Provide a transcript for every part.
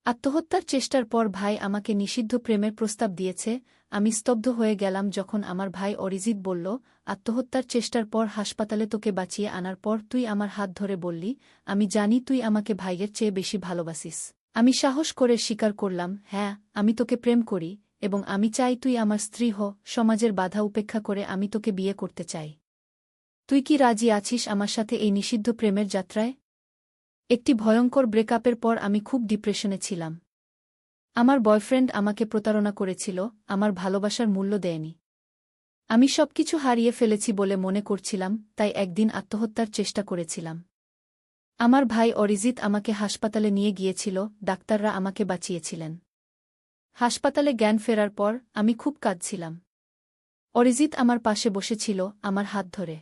আত্মহত্যার চেষ্টার পর ভাই আমাকে নিষিদ্ধ প্রেমের প্রস্তাব দিয়েছে। আমি স্তব্ধ হয়ে গেলাম যখন আমার ভাই অরিজিৎ বলল, আত্মহত্যার চেষ্টার পর হাসপাতালে তোকে বাঁচিয়ে আনার পর তুই আমার হাত ধরে বললি, আমি জানি তুই আমাকে ভাইয়ের চেয়ে বেশি ভালোবাসিস। আমি সাহস করে স্বীকার করলাম, হ্যাঁ, আমি তোকে প্রেম করি, এবং আমি চাই তুই আমার স্ত্রী হ। সমাজের বাধা উপেক্ষা করে আমি তোকে বিয়ে করতে চাই। তুই কি রাজি আছিস আমার সাথে এই নিষিদ্ধ প্রেমের যাত্রায়? একটি ভয়ঙ্কর ব্রেকআপের পর আমি খুব ডিপ্রেশনে ছিলাম। আমার বয়ফ্রেন্ড আমাকে প্রতারণা করেছিল, আমার ভালোবাসার মূল্য দেয়নি। আমি সবকিছু হারিয়ে ফেলেছি বলে মনে করছিলাম, তাই একদিন আত্মহত্যার চেষ্টা করেছিলাম। আমার ভাই অরিজিৎ আমাকে হাসপাতালে নিয়ে গিয়েছিল, ডাক্তাররা আমাকে বাঁচিয়েছিলেন। হাসপাতালে জ্ঞান ফেরার পর আমি খুব কাঁদছিলাম। অরিজিৎ আমার পাশে বসেছিল, আমার হাত ধরে।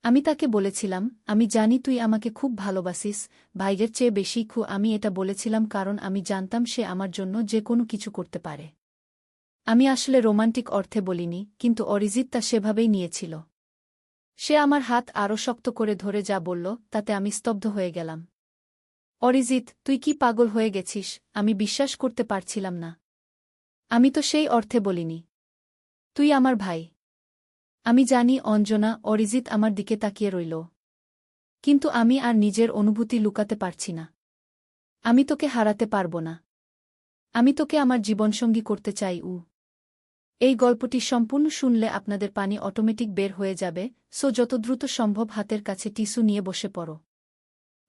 আমি তাকে বলেছিলাম, আমি জানি তুই আমাকে খুব ভালোবাসিস, ভাইয়ের চেয়ে বেশি। আমি এটা বলেছিলাম কারণ আমি জানতাম সে আমার জন্য যে কোনো কিছু করতে পারে। আমি আসলে রোমান্টিক অর্থে বলিনি, কিন্তু অরিজিৎ তা সেভাবেই নিয়েছিল। সে আমার হাত আরও শক্ত করে ধরে যা বলল, তাতে আমি স্তব্ধ হয়ে গেলাম। অরিজিৎ, তুই কি পাগল হয়ে গেছিস? আমি বিশ্বাস করতে পারছিলাম না। আমি তো সেই অর্থে বলিনি। তুই আমার ভাই। আমি জানি অঞ্জনা। অরিজিৎ আমার দিকে তাকিয়ে রইল। কিন্তু আমি আর নিজের অনুভূতি লুকাতে পারছি না। আমি তোকে হারাতে পারব না। আমি তোকে আমার জীবনসঙ্গী করতে চাই। এই গল্পটি সম্পূর্ণ শুনলে আপনাদের পানি অটোমেটিক বের হয়ে যাবে, সো যত দ্রুত সম্ভব হাতের কাছে টিস্যু নিয়ে বসে পড়ো।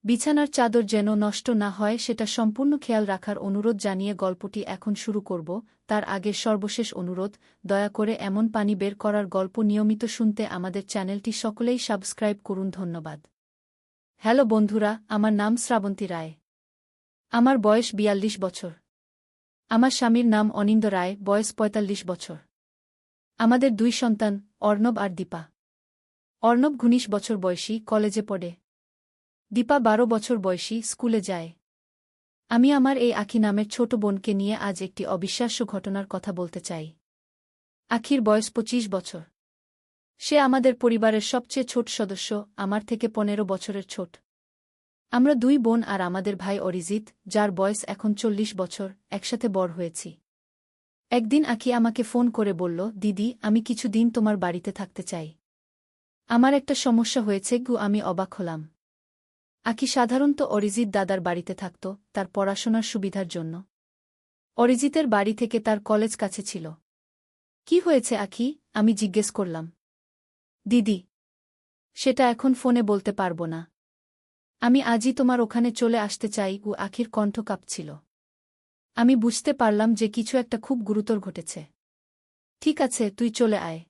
বিছানার চাদর যেন নষ্ট না হয় সেটা সম্পূর্ণ খেয়াল রাখার অনুরোধ জানিয়ে গল্পটি এখন শুরু করব। তার আগে সর্বশেষ অনুরোধ, দয়া করে এমন পানি বের করার গল্প নিয়মিত শুনতে আমাদের চ্যানেলটি সকলেই সাবস্ক্রাইব করুন। ধন্যবাদ। হ্যালো বন্ধুরা, আমার নাম শ্রাবন্তী রায়। আমার বয়স ৪২ বছর। আমার স্বামীর নাম অনিন্দ রায়, বয়স ৪৫ বছর। আমাদের ২ সন্তান, অর্ণব আর দীপা। অর্ণব ১৯ বছর বয়সী, কলেজে পড়ে। দীপা ১২ বছর বয়সী, স্কুলে যায়। আমি আমার এই আখি নামের ছোট বোনকে নিয়ে আজ একটি অবিশ্বাস্য ঘটনার কথা বলতে চাই। আখির বয়স ২৫ বছর। সে আমাদের পরিবারের সবচেয়ে ছোট সদস্য, আমার থেকে ১৫ বছরের ছোট। আমরা ২ বোন আর আমাদের ভাই অরিজিৎ, যার বয়স এখন ৪০ বছর, একসাথে বড় হয়েছি। একদিন আখি আমাকে ফোন করে বলল, দিদি, আমি কিছু দিন তোমার বাড়িতে থাকতে চাই। আমার একটা সমস্যা হয়েছে। আমি অবাক হলাম। আখি সাধারণত অরিজিৎ দাদার বাড়িতে থাকত, তার পড়াশোনার সুবিধার জন্য। অরিজিতের বাড়ি থেকে তার কলেজ কাছে ছিল। কি হয়েছে আখি? আমি জিজ্ঞেস করলাম। দিদি, সেটা এখন ফোনে বলতে পারব না। আমি আজই তোমার ওখানে চলে আসতে চাই। আখির কণ্ঠ কাঁপছিল। আমি বুঝতে পারলাম যে কিছু একটা খুব গুরুতর ঘটেছে। ঠিক আছে, তুই চলে আয়।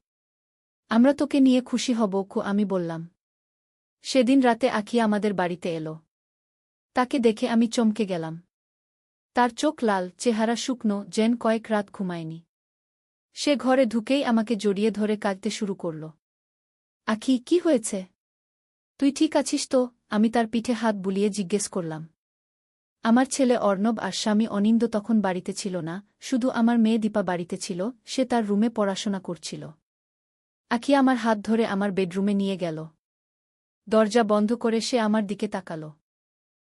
আমরা তোকে নিয়ে খুশি হব। আমি বললাম। সেদিন রাতে আখি আমাদের বাড়িতে এলো। তাকে দেখে আমি চমকে গেলাম। তার চোখ লাল, চেহারা শুকনো, যেন কয়েক রাত ঘুমায়নি। সে ঘরে ঢুকেই আমাকে জড়িয়ে ধরে কাঁদতে শুরু করল। আখি, কি হয়েছে? তুই ঠিক আছিস তো? আমি তার পিঠে হাত বুলিয়ে জিজ্ঞেস করলাম। আমার ছেলে অর্ণব আর স্বামী অনিন্দ তখন বাড়িতে ছিল না, শুধু আমার মেয়ে দীপা বাড়িতে ছিল। সে তার রুমে পড়াশোনা করছিল। আখি আমার হাত ধরে আমার বেডরুমে নিয়ে গেল। দরজা বন্ধ করে সে আমার দিকে তাকাল।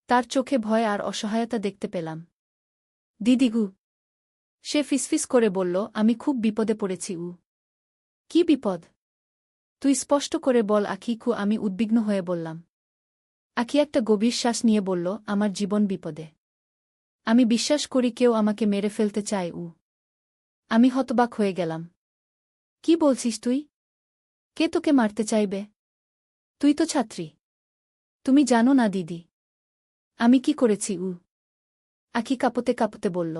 তার চোখে ভয় আর অসহায়তা দেখতে পেলাম। দিদিগু, সে ফিসফিস করে বলল, আমি খুব বিপদে পড়েছি। কি বিপদ? তুই স্পষ্ট করে বল আখি। আমি উদ্বিগ্ন হয়ে বললাম। আখি একটা গভীর শ্বাস নিয়ে বলল, আমার জীবন বিপদে। আমি বিশ্বাস করি কেউ আমাকে মেরে ফেলতে চায়। আমি হতবাক হয়ে গেলাম। কি বলছিস তুই? কে তোকে মারতে চাইবে? তুই তো ছাত্রী। তুমি জানো না দিদি আমি কি করেছি? আখি কাঁপতে কাঁপতে বলল।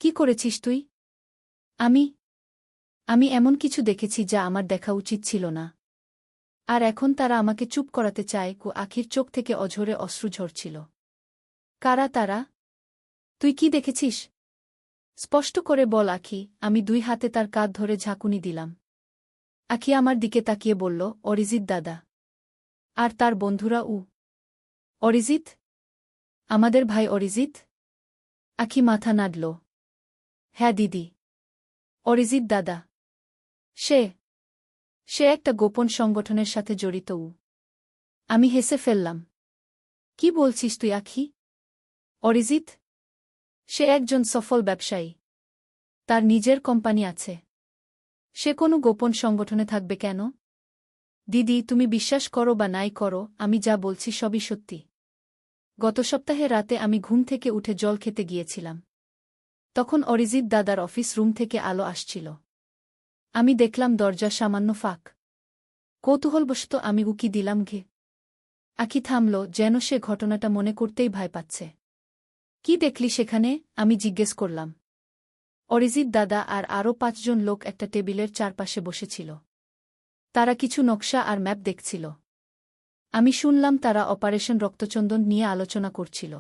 কি করেছিস তুই? আমি আমি এমন কিছু দেখেছি যা আমার দেখা উচিত ছিল না। আর এখন তারা আমাকে চুপ করাতে চায়। আখির চোখ থেকে অঝরে অশ্রু ঝরছিল। কারা তারা? তুই কি দেখেছিস? স্পষ্ট করে বল আখি। আমি ২ হাতে তার কাঁধ ধরে ঝাঁকুনি দিলাম। আখি আমার দিকে তাকিয়ে বলল, অরিজিৎ দাদা। আর তার বন্ধুরা? অরিজিৎ? আমাদের ভাই অরিজিৎ? আখি মাথা নাড়ল। হ্যাঁ দিদি, অরিজিৎ দাদা। সে সে একটা গোপন সংগঠনের সাথে জড়িত। আমি হেসে ফেললাম। কি বলছিস তুই আখি? অরিজিৎ? সে একজন সফল ব্যবসায়ী। তার নিজের কোম্পানি আছে। সে কোনো গোপন সংগঠনে থাকবে কেন? দিদি, তুমি বিশ্বাস করো বা নাই করো, আমি যা বলছি সবই সত্যি। গত সপ্তাহে রাতে আমি ঘুম থেকে উঠে জল খেতে গিয়েছিলাম। তখন অরিজিৎ দাদার অফিস রুম থেকে আলো আসছিল। আমি দেখলাম দরজা সামান্য ফাঁক। কৌতূহলবশত আমি উকি দিলাম ঘে। আঁখি থামল, যেন সে ঘটনাটা মনে করতেই ভয় পাচ্ছে। কি দেখলি সেখানে? আমি জিজ্ঞেস করলাম। অরিজিৎ দাদা আর আরও ৫ জন লোক একটা টেবিলের চারপাশে বসেছিল। তারা কিছু নকশা আর ম্যাপ দেখছিল। আমি শুনলাম তারা অপারেশন রক্তচন্দন নিয়ে আলোচনা করছিল।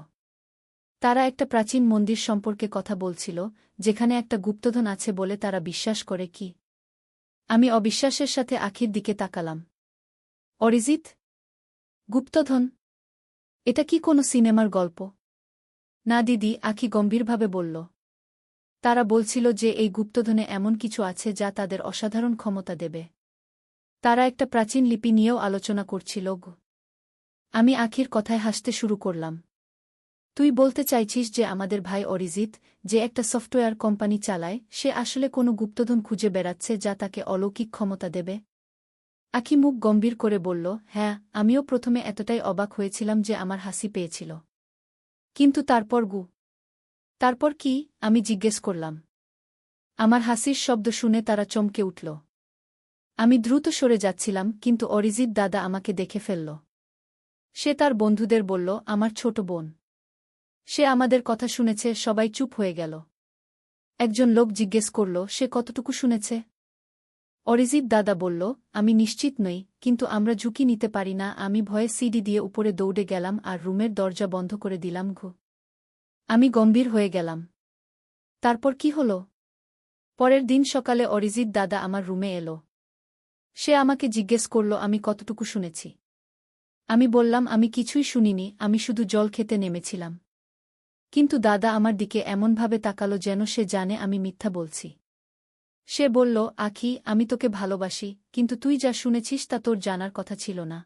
তারা একটা প্রাচীন মন্দির সম্পর্কে কথা বলছিল, যেখানে একটা গুপ্তধন আছে বলে তারা বিশ্বাস করে। কি? আমি অবিশ্বাসের সাথে আঁখির দিকে তাকালাম। অরিজিৎ? গুপ্তধন? এটা কি কোনো সিনেমার গল্প? না দিদি, আঁখি গম্ভীরভাবে বলল। তারা বলছিল যে এই গুপ্তধনে এমন কিছু আছে যা তাদের অসাধারণ ক্ষমতা দেবে। তারা একটা প্রাচীন লিপি নিয়েও আলোচনা করছিল। আমি আঁখির কথায় হাসতে শুরু করলাম। তুই বলতে চাইছিস যে আমাদের ভাই অরিজিৎ, যে একটা সফটওয়্যার কোম্পানি চালায়, সে আসলে কোনো গুপ্তধন খুঁজে বেড়াচ্ছে যা তাকে অলৌকিক ক্ষমতা দেবে? আঁখি মুখ গম্ভীর করে বলল, হ্যাঁ, আমিও প্রথমে এতটাই অবাক হয়েছিলাম যে আমার হাসি পেয়েছিল। কিন্তু তারপর কি? আমি জিজ্ঞেস করলাম। আমার হাসির শব্দ শুনে তারা চমকে উঠল। আমি দ্রুত সরে যাচ্ছিলাম, কিন্তু অরিজিৎ দাদা আমাকে দেখে ফেলল। সে তার বন্ধুদের বলল, আমার ছোট বোন। সে আমাদের কথা শুনেছে। সবাই চুপ হয়ে গেল। একজন লোক জিজ্ঞেস করল, সে কতটুকু শুনেছে? অরিজিৎ দাদা বলল, আমি নিশ্চিত নই, কিন্তু আমরা ঝুঁকি নিতে পারি না। আমি ভয়ে সিঁড়ি দিয়ে উপরে দৌড়ে গেলাম আর রুমের দরজা বন্ধ করে দিলাম। আমি গম্ভীর হয়ে গেলাম। তারপর কি হল? পরের দিন সকালে অরিজিৎ দাদা আমার রুমে এলো। সে আমাকে জিজ্ঞেস করল আমি কতটুকু শুনেছি। আমি বললাম আমি কিছুই শুনিনি, আমি শুধু জল খেতে নেমেছিলাম। কিন্তু দাদা আমার দিকে এমনভাবে তাকালো যেন সে জানে আমি মিথ্যা বলছি। সে বলল, আঁখি, আমি তোকে ভালোবাসি, কিন্তু তুই যা শুনেছিস তা তোর জানার কথা ছিল না।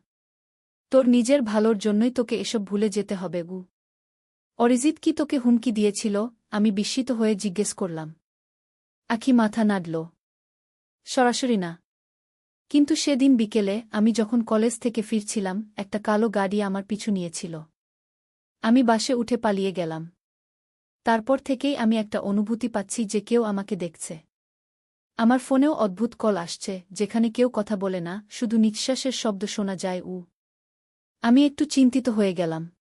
তোর নিজের ভালোর জন্যই তোকে এসব ভুলে যেতে হবে। অরিজিৎ কি তোকে হুমকি দিয়েছিল? আমি বিস্মিত হয়ে জিজ্ঞেস করলাম। আঁখি মাথা নাড়ল। সরাসরি না। কিন্তু সেদিন বিকেলে আমি যখন কলেজ থেকে ফিরছিলাম, একটা কালো গাড়ি আমার পিছু নিয়েছিল। আমি বাসে উঠে পালিয়ে গেলাম। তারপর থেকেই আমি একটা অনুভূতি পাচ্ছি যে কেউ আমাকে দেখছে। আমার ফোনেও অদ্ভুত কল আসছে, যেখানে কেউ কথা বলে না, শুধু নিঃশ্বাসের শব্দ শোনা যায়। আমি একটু চিন্তিত হয়ে গেলাম।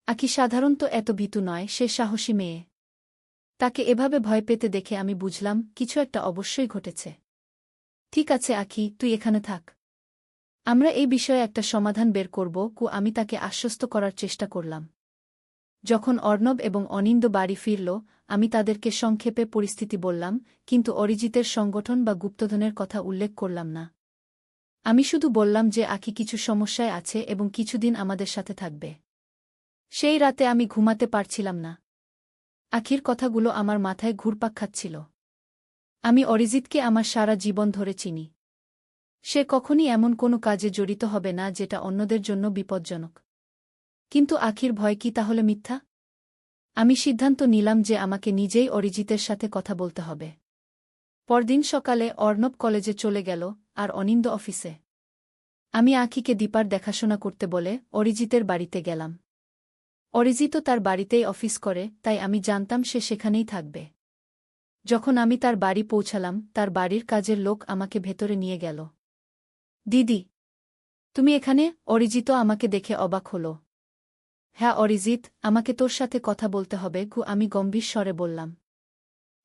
আঁখি সাধারণত এত ভীতু নয়, সে সাহসী মেয়ে। তাকে এভাবে ভয় পেতে দেখে আমি বুঝলাম কিছু একটা অবশ্যই ঘটেছে। ঠিক আছে আঁখি, তুই এখানে থাক। আমরা এই বিষয়ে একটা সমাধান বের করব। আমি তাকে আশ্বস্ত করার চেষ্টা করলাম। যখন অর্ণব এবং অনিন্দ বাড়ি ফিরল, আমি তাদেরকে সংক্ষেপে পরিস্থিতি বললাম, কিন্তু অরিজিতের সংগঠন বা গুপ্তধনের কথা উল্লেখ করলাম না। আমি শুধু বললাম যে আঁখি কিছু সমস্যায় আছে এবং কিছুদিন আমাদের সাথে থাকবে। সেই রাতে আমি ঘুমাতে পারছিলাম না। আঁখির কথাগুলো আমার মাথায় ঘুরপাক খাচ্ছিল। আমি অরিজিৎকে আমার সারা জীবন ধরে চিনি। সে কখনই এমন কোনো কাজে জড়িত হবে না যেটা অন্যদের জন্য বিপজ্জনক। কিন্তু আঁখির ভয় কি তাহলে মিথ্যা? আমি সিদ্ধান্ত নিলাম যে আমাকে নিজেই অরিজিতের সাথে কথা বলতে হবে। পরদিন সকালে অর্ণব কলেজে চলে গেল, আর অনিন্দ অফিসে। আমি আঁখিকে দীপার দেখাশোনা করতে বলে অরিজিতের বাড়িতে গেলাম। অরিজিতও তার বাড়িতেই অফিস করে, তাই আমি জানতাম সে সেখানেই থাকবে। যখন আমি তার বাড়ি পৌঁছালাম, তার বাড়ির কাজের লোক আমাকে ভেতরে নিয়ে গেল। দিদি, তুমি এখানে? অরিজিত আমাকে দেখে অবাক হল। হ্যাঁ অরিজিৎ, আমাকে তোর সাথে কথা বলতে হবে। আমি গম্ভীর স্বরে বললাম।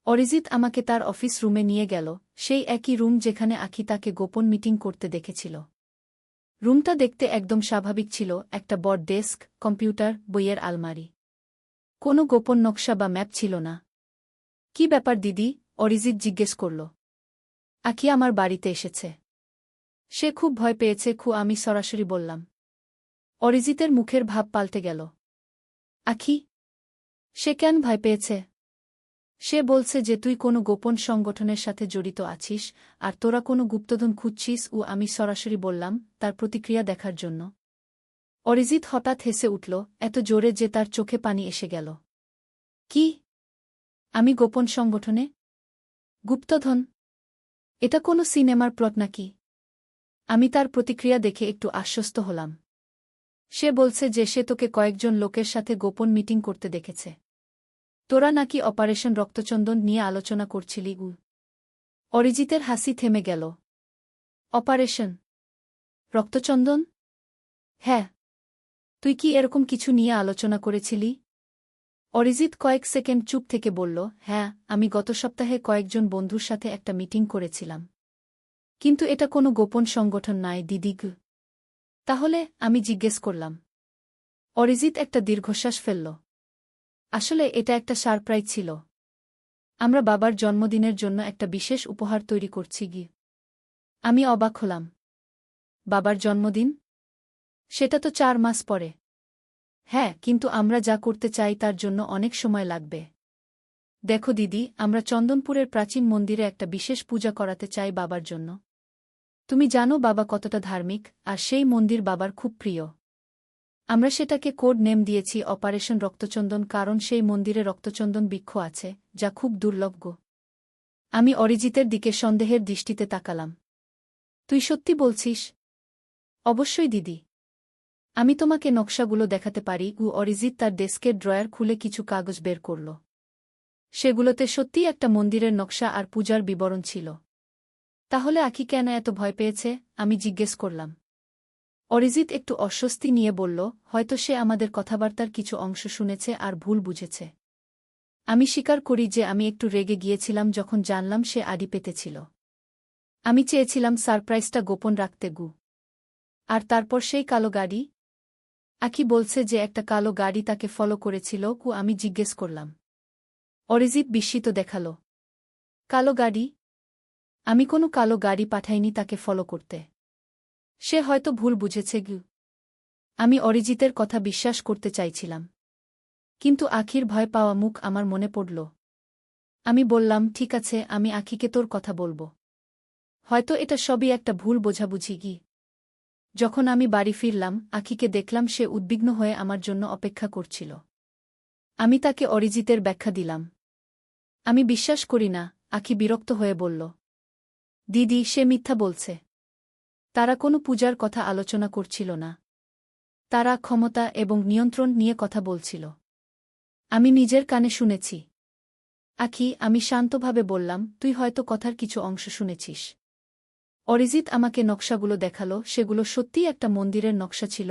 অরিজিৎ আমাকে তার অফিস রুমে নিয়ে গেল, সেই একই রুম যেখানে আঁখি তাকে গোপন মিটিং করতে দেখেছিল। রুমটা দেখতে একদম স্বাভাবিক ছিল, একটা বড় ডেস্ক, কম্পিউটার, বইয়ের আলমারি। কোনো গোপন নকশা বা ম্যাপ ছিল না। কি ব্যাপার দিদি? অরিজিৎ জিজ্ঞেস করল। আঁখি আমার বাড়িতে এসেছে। সে খুব ভয় পেয়েছে। আমি সরাসরি বললাম। অরিজিতের মুখের ভাব পাল্টে গেল। আঁখি? সে কেন ভয় পেয়েছে? সে বলছে যে তুই কোনো গোপন সংগঠনের সাথে জড়িত আছিস, আর তোরা কোনো গুপ্তধন খুঁজছিস। আমি সরাসরি বললাম, তার প্রতিক্রিয়া দেখার জন্য। অরিজিৎ হঠাৎ হেসে উঠল, এত জোরে যে তার চোখে পানি এসে গেল। কি? আমি গোপন সংগঠনে? গুপ্তধন? এটা কোনো সিনেমার প্লট নাকি? আমি তার প্রতিক্রিয়া দেখে একটু আশ্বস্ত হলাম। সে বলছে যে সে তোকে কয়েকজন লোকের সাথে গোপন মিটিং করতে দেখেছে। তোরা নাকি অপারেশন রক্তচন্দন নিয়ে আলোচনা করছিলি। অরিজিতের হাসি থেমে গেল। অপারেশন রক্তচন্দন? হ্যাঁ। তুই কি এরকম কিছু নিয়ে আলোচনা করেছিলি? অরিজিৎ কয়েক সেকেন্ড চুপ থেকে বলল, হ্যাঁ, আমি গত সপ্তাহে কয়েকজন বন্ধুর সাথে একটা মিটিং করেছিলাম। কিন্তু এটা কোনো গোপন সংগঠন নয় দিদিগ। তাহলে? আমি জিজ্ঞেস করলাম। অরিজিৎ একটা দীর্ঘশ্বাস ফেলল। আসলে এটা একটা সারপ্রাইজ ছিল। আমরা বাবার জন্মদিনের জন্য একটা বিশেষ উপহার তৈরি করছি গি। আমি অবাক হলাম। বাবার জন্মদিন? সেটা তো 4 মাস পরে। হ্যাঁ, কিন্তু আমরা যা করতে চাই তার জন্য অনেক সময় লাগবে। দেখো দিদি, আমরা চন্দনপুরের প্রাচীন মন্দিরে একটা বিশেষ পূজা করাতে চাই বাবার জন্য। তুমি জানো বাবা কতটা ধার্মিক, আর সেই মন্দির বাবার খুব প্রিয়। আমরা সেটাকে কোড নেম দিয়েছি অপারেশন রক্তচন্দন, কারণ সেই মন্দিরে রক্তচন্দন বৃক্ষ আছে, যা খুব দুর্লভ। আমি অরিজিতের দিকে সন্দেহের দৃষ্টিতে তাকালাম। তুই সত্যি বলছিস? অবশ্যই দিদি। আমি তোমাকে নকশাগুলো দেখাতে পারি। অরিজিৎ তার ডেস্কের ড্রয়ার খুলে কিছু কাগজ বের করল। সেগুলোতে সত্যিই একটা মন্দিরের নকশা আর পূজার বিবরণ ছিল। তাহলে আঁখি কেন এত ভয় পেয়েছে? আমি জিজ্ঞেস করলাম। অরিজিৎ একটু অস্বস্তি নিয়ে বলল, হয়তো সে আমাদের কথাবার্তার কিছু অংশ শুনেছে আর ভুল বুঝেছে। আমি স্বীকার করি যে আমি একটু রেগে গিয়েছিলাম যখন জানলাম সে আড়ি পেতেছিল। আমি চেয়েছিলাম সারপ্রাইজটা গোপন রাখতে। আর তারপর সেই কালো গাড়ি? আঁখি বলছে যে একটা কালো গাড়ি তাকে ফলো করেছিল। আমি জিজ্ঞেস করলাম। অরিজিৎ বিস্মিত দেখাল। কালো গাড়ি? আমি কোনো কালো গাড়ি পাঠাইনি তাকে ফলো করতে। সে হয়তো ভুল বুঝেছে। আমি অরিজিতের কথা বিশ্বাস করতে চাইছিলাম। কিন্তু আঁখির ভয় পাওয়া মুখ আমার মনে পড়ল। আমি বললাম, ঠিক আছে, আমি আঁখিকে তোর কথা বলবো। হয়তো এটা সবই একটা ভুল বোঝাবুঝি। যখন আমি বাড়ি ফিরলাম, আঁখিকে দেখলাম সে উদ্বিগ্ন হয়ে আমার জন্য অপেক্ষা করছিল। আমি তাকে অরিজিতের ব্যাখ্যা দিলাম। আমি বিশ্বাস করি না, আঁখি বিরক্ত হয়ে বলল। দিদি, সে মিথ্যা বলছে। তারা কোনো পূজার কথা আলোচনা করছিল না। তারা ক্ষমতা এবং নিয়ন্ত্রণ নিয়ে কথা বলছিল। আমি নিজের কানে শুনেছি। আঁখি, আমি শান্তভাবে বললাম, তুই হয়তো কথার কিছু অংশ শুনেছিস। অরিজিৎ আমাকে নকশাগুলো দেখালো। সেগুলো সত্যিই একটা মন্দিরের নকশা ছিল।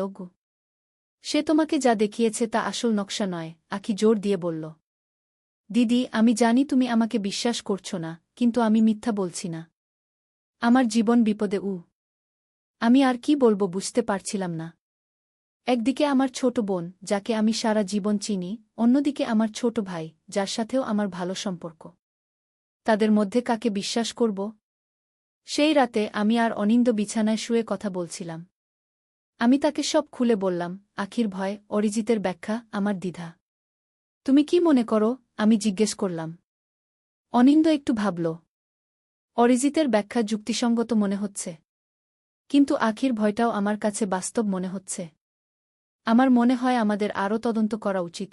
সে তোমাকে যা দেখিয়েছে তা আসল নকশা নয়, আঁখি জোর দিয়ে বলল। দিদি, আমি জানি তুমি আমাকে বিশ্বাস করছো না, কিন্তু আমি মিথ্যা বলছি না। আমার জীবন বিপদে। আমি আর কি বলবো বুঝতে পারছিলাম না। একদিকে আমার ছোট বোন, যাকে আমি সারা জীবন চিনি, অন্যদিকে আমার ছোট ভাই, যার সাথেও আমার ভালো সম্পর্ক। তাদের মধ্যে কাকে বিশ্বাস করব? সেই রাতে আমি আর অনিন্দ বিছানায় শুয়ে কথা বলছিলাম। আমি তাকে সব খুলে বললাম, আঁখির ভয়, অরিজিতের ব্যাখ্যা, আমার দ্বিধা। তুমি কি মনে করো? আমি জিজ্ঞেস করলাম। অনিন্দ একটু ভাবল। অরিজিতের ব্যাখ্যা যুক্তিসঙ্গত মনে হচ্ছে। কিন্তু আঁখির ভয়টাও আমার কাছে বাস্তব মনে হচ্ছে। আমার মনে হয় আমাদের আরও তদন্ত করা উচিত।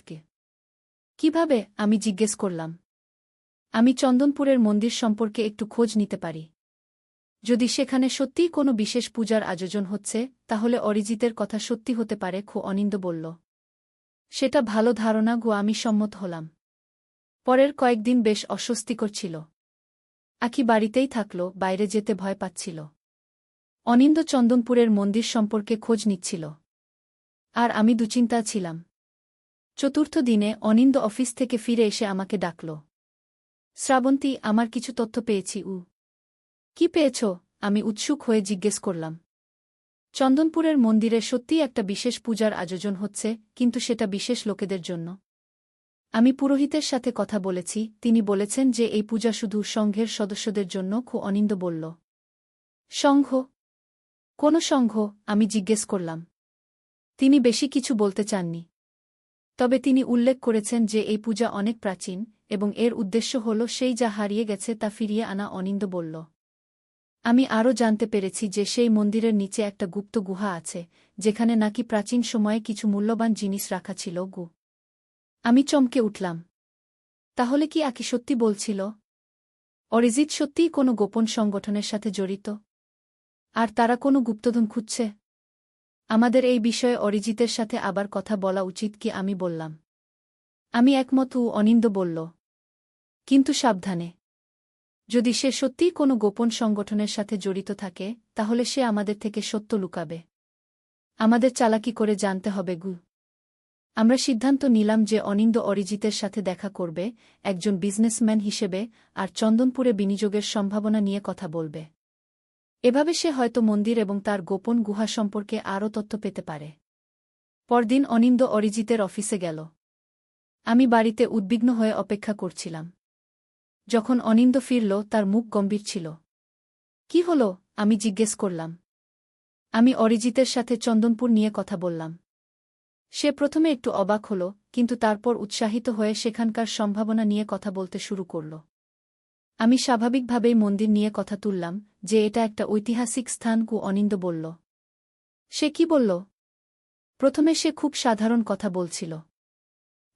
কিভাবে? আমি জিজ্ঞেস করলাম। আমি চন্দনপুরের মন্দির সম্পর্কে একটু খোঁজ নিতে পারি। যদি সেখানে সত্যিই কোনো বিশেষ পূজার আয়োজন হচ্ছে, তাহলে অরিজিতের কথা সত্যি হতে পারে। অনিন্দ বলল। সেটা ভালো ধারণা। আমি সম্মত হলাম। পরের কয়েকদিন বেশ অস্বস্তিকর ছিল। আঁখি বাড়িতেই থাকল, বাইরে যেতে ভয় পাচ্ছিল। অনিন্দ চন্দনপুরের মন্দির সম্পর্কে খোঁজ নিচ্ছিল। আর আমি দুশ্চিন্তা ছিলাম। চতুর্থ দিনে অনিন্দ অফিস থেকে ফিরে এসে আমাকে ডাকল। শ্রাবন্তী, আমার কিছু তথ্য পেয়েছি। কি পেয়েছ? আমি উৎসুক হয়ে জিজ্ঞেস করলাম। চন্দনপুরের মন্দিরে সত্যিই একটা বিশেষ পূজার আয়োজন হচ্ছে, কিন্তু সেটা বিশেষ লোকেদের জন্য। আমি পুরোহিতের সাথে কথা বলেছি, তিনি বলেছেন যে এই পূজা শুধু সংঘের সদস্যদের জন্য। অনিন্দ বলল। সংঘ? কোন সংঘ? আমি জিজ্ঞেস করলাম। তিনি বেশি কিছু বলতে চাননি। তবে তিনি উল্লেখ করেছেন যে এই পূজা অনেক প্রাচীন, এবং এর উদ্দেশ্য হল সেই যা হারিয়ে গেছে তা ফিরিয়ে আনা। অনিন্দ বলল। আমি আরও জানতে পেরেছি যে সেই মন্দিরের নিচে একটা গুপ্ত গুহা আছে, যেখানে নাকি প্রাচীন সময়ে কিছু মূল্যবান জিনিস রাখা ছিল। আমি চমকে উঠলাম। তাহলে কি আকি সত্যি বলছিল? অরিজিৎ সত্যিই কোনো গোপন সংগঠনের সাথে জড়িত? আর তারা কোনো গুপ্তধন খুঁজছে? আমাদের এই বিষয়ে অরিজিতের সাথে আবার কথা বলা উচিত কি? আমি বললাম। আমি একমত, অনিন্দ বলল। কিন্তু সাবধানে। যদি সে সত্যিই কোনো গোপন সংগঠনের সাথে জড়িত থাকে, তাহলে সে আমাদের থেকে সত্য লুকাবে। আমাদের চালাকি করে জানতে হবে গু। আমরা সিদ্ধান্ত নিলাম যে অনিন্দ অরিজিতের সাথে দেখা করবে, একজন বিজনেসম্যান হিসেবে, আর চন্দনপুরে বিনিয়োগের সম্ভাবনা নিয়ে কথা বলবে। এভাবে সে হয়তো মন্দির এবং তার গোপন গুহা সম্পর্কে আরও তথ্য পেতে পারে। পরদিন অনিন্দ অরিজিতের অফিসে গেল। আমি বাড়িতে উদ্বিগ্ন হয়ে অপেক্ষা করছিলাম। যখন অনিন্দ ফিরল, তার মুখ গম্ভীর ছিল। কি হল? আমি জিজ্ঞেস করলাম। আমি অরিজিতের সাথে চন্দনপুর নিয়ে কথা বললাম। সে প্রথমে একটু অবাক হল, কিন্তু তারপর উৎসাহিত হয়ে সেখানকার সম্ভাবনা নিয়ে কথা বলতে শুরু করল। আমি স্বাভাবিকভাবেই মন্দির নিয়ে কথা তুললাম, যে এটা একটা ঐতিহাসিক স্থান। অনিন্দ বলল। সে কি বলল? প্রথমে সে খুব সাধারণ কথা বলছিল।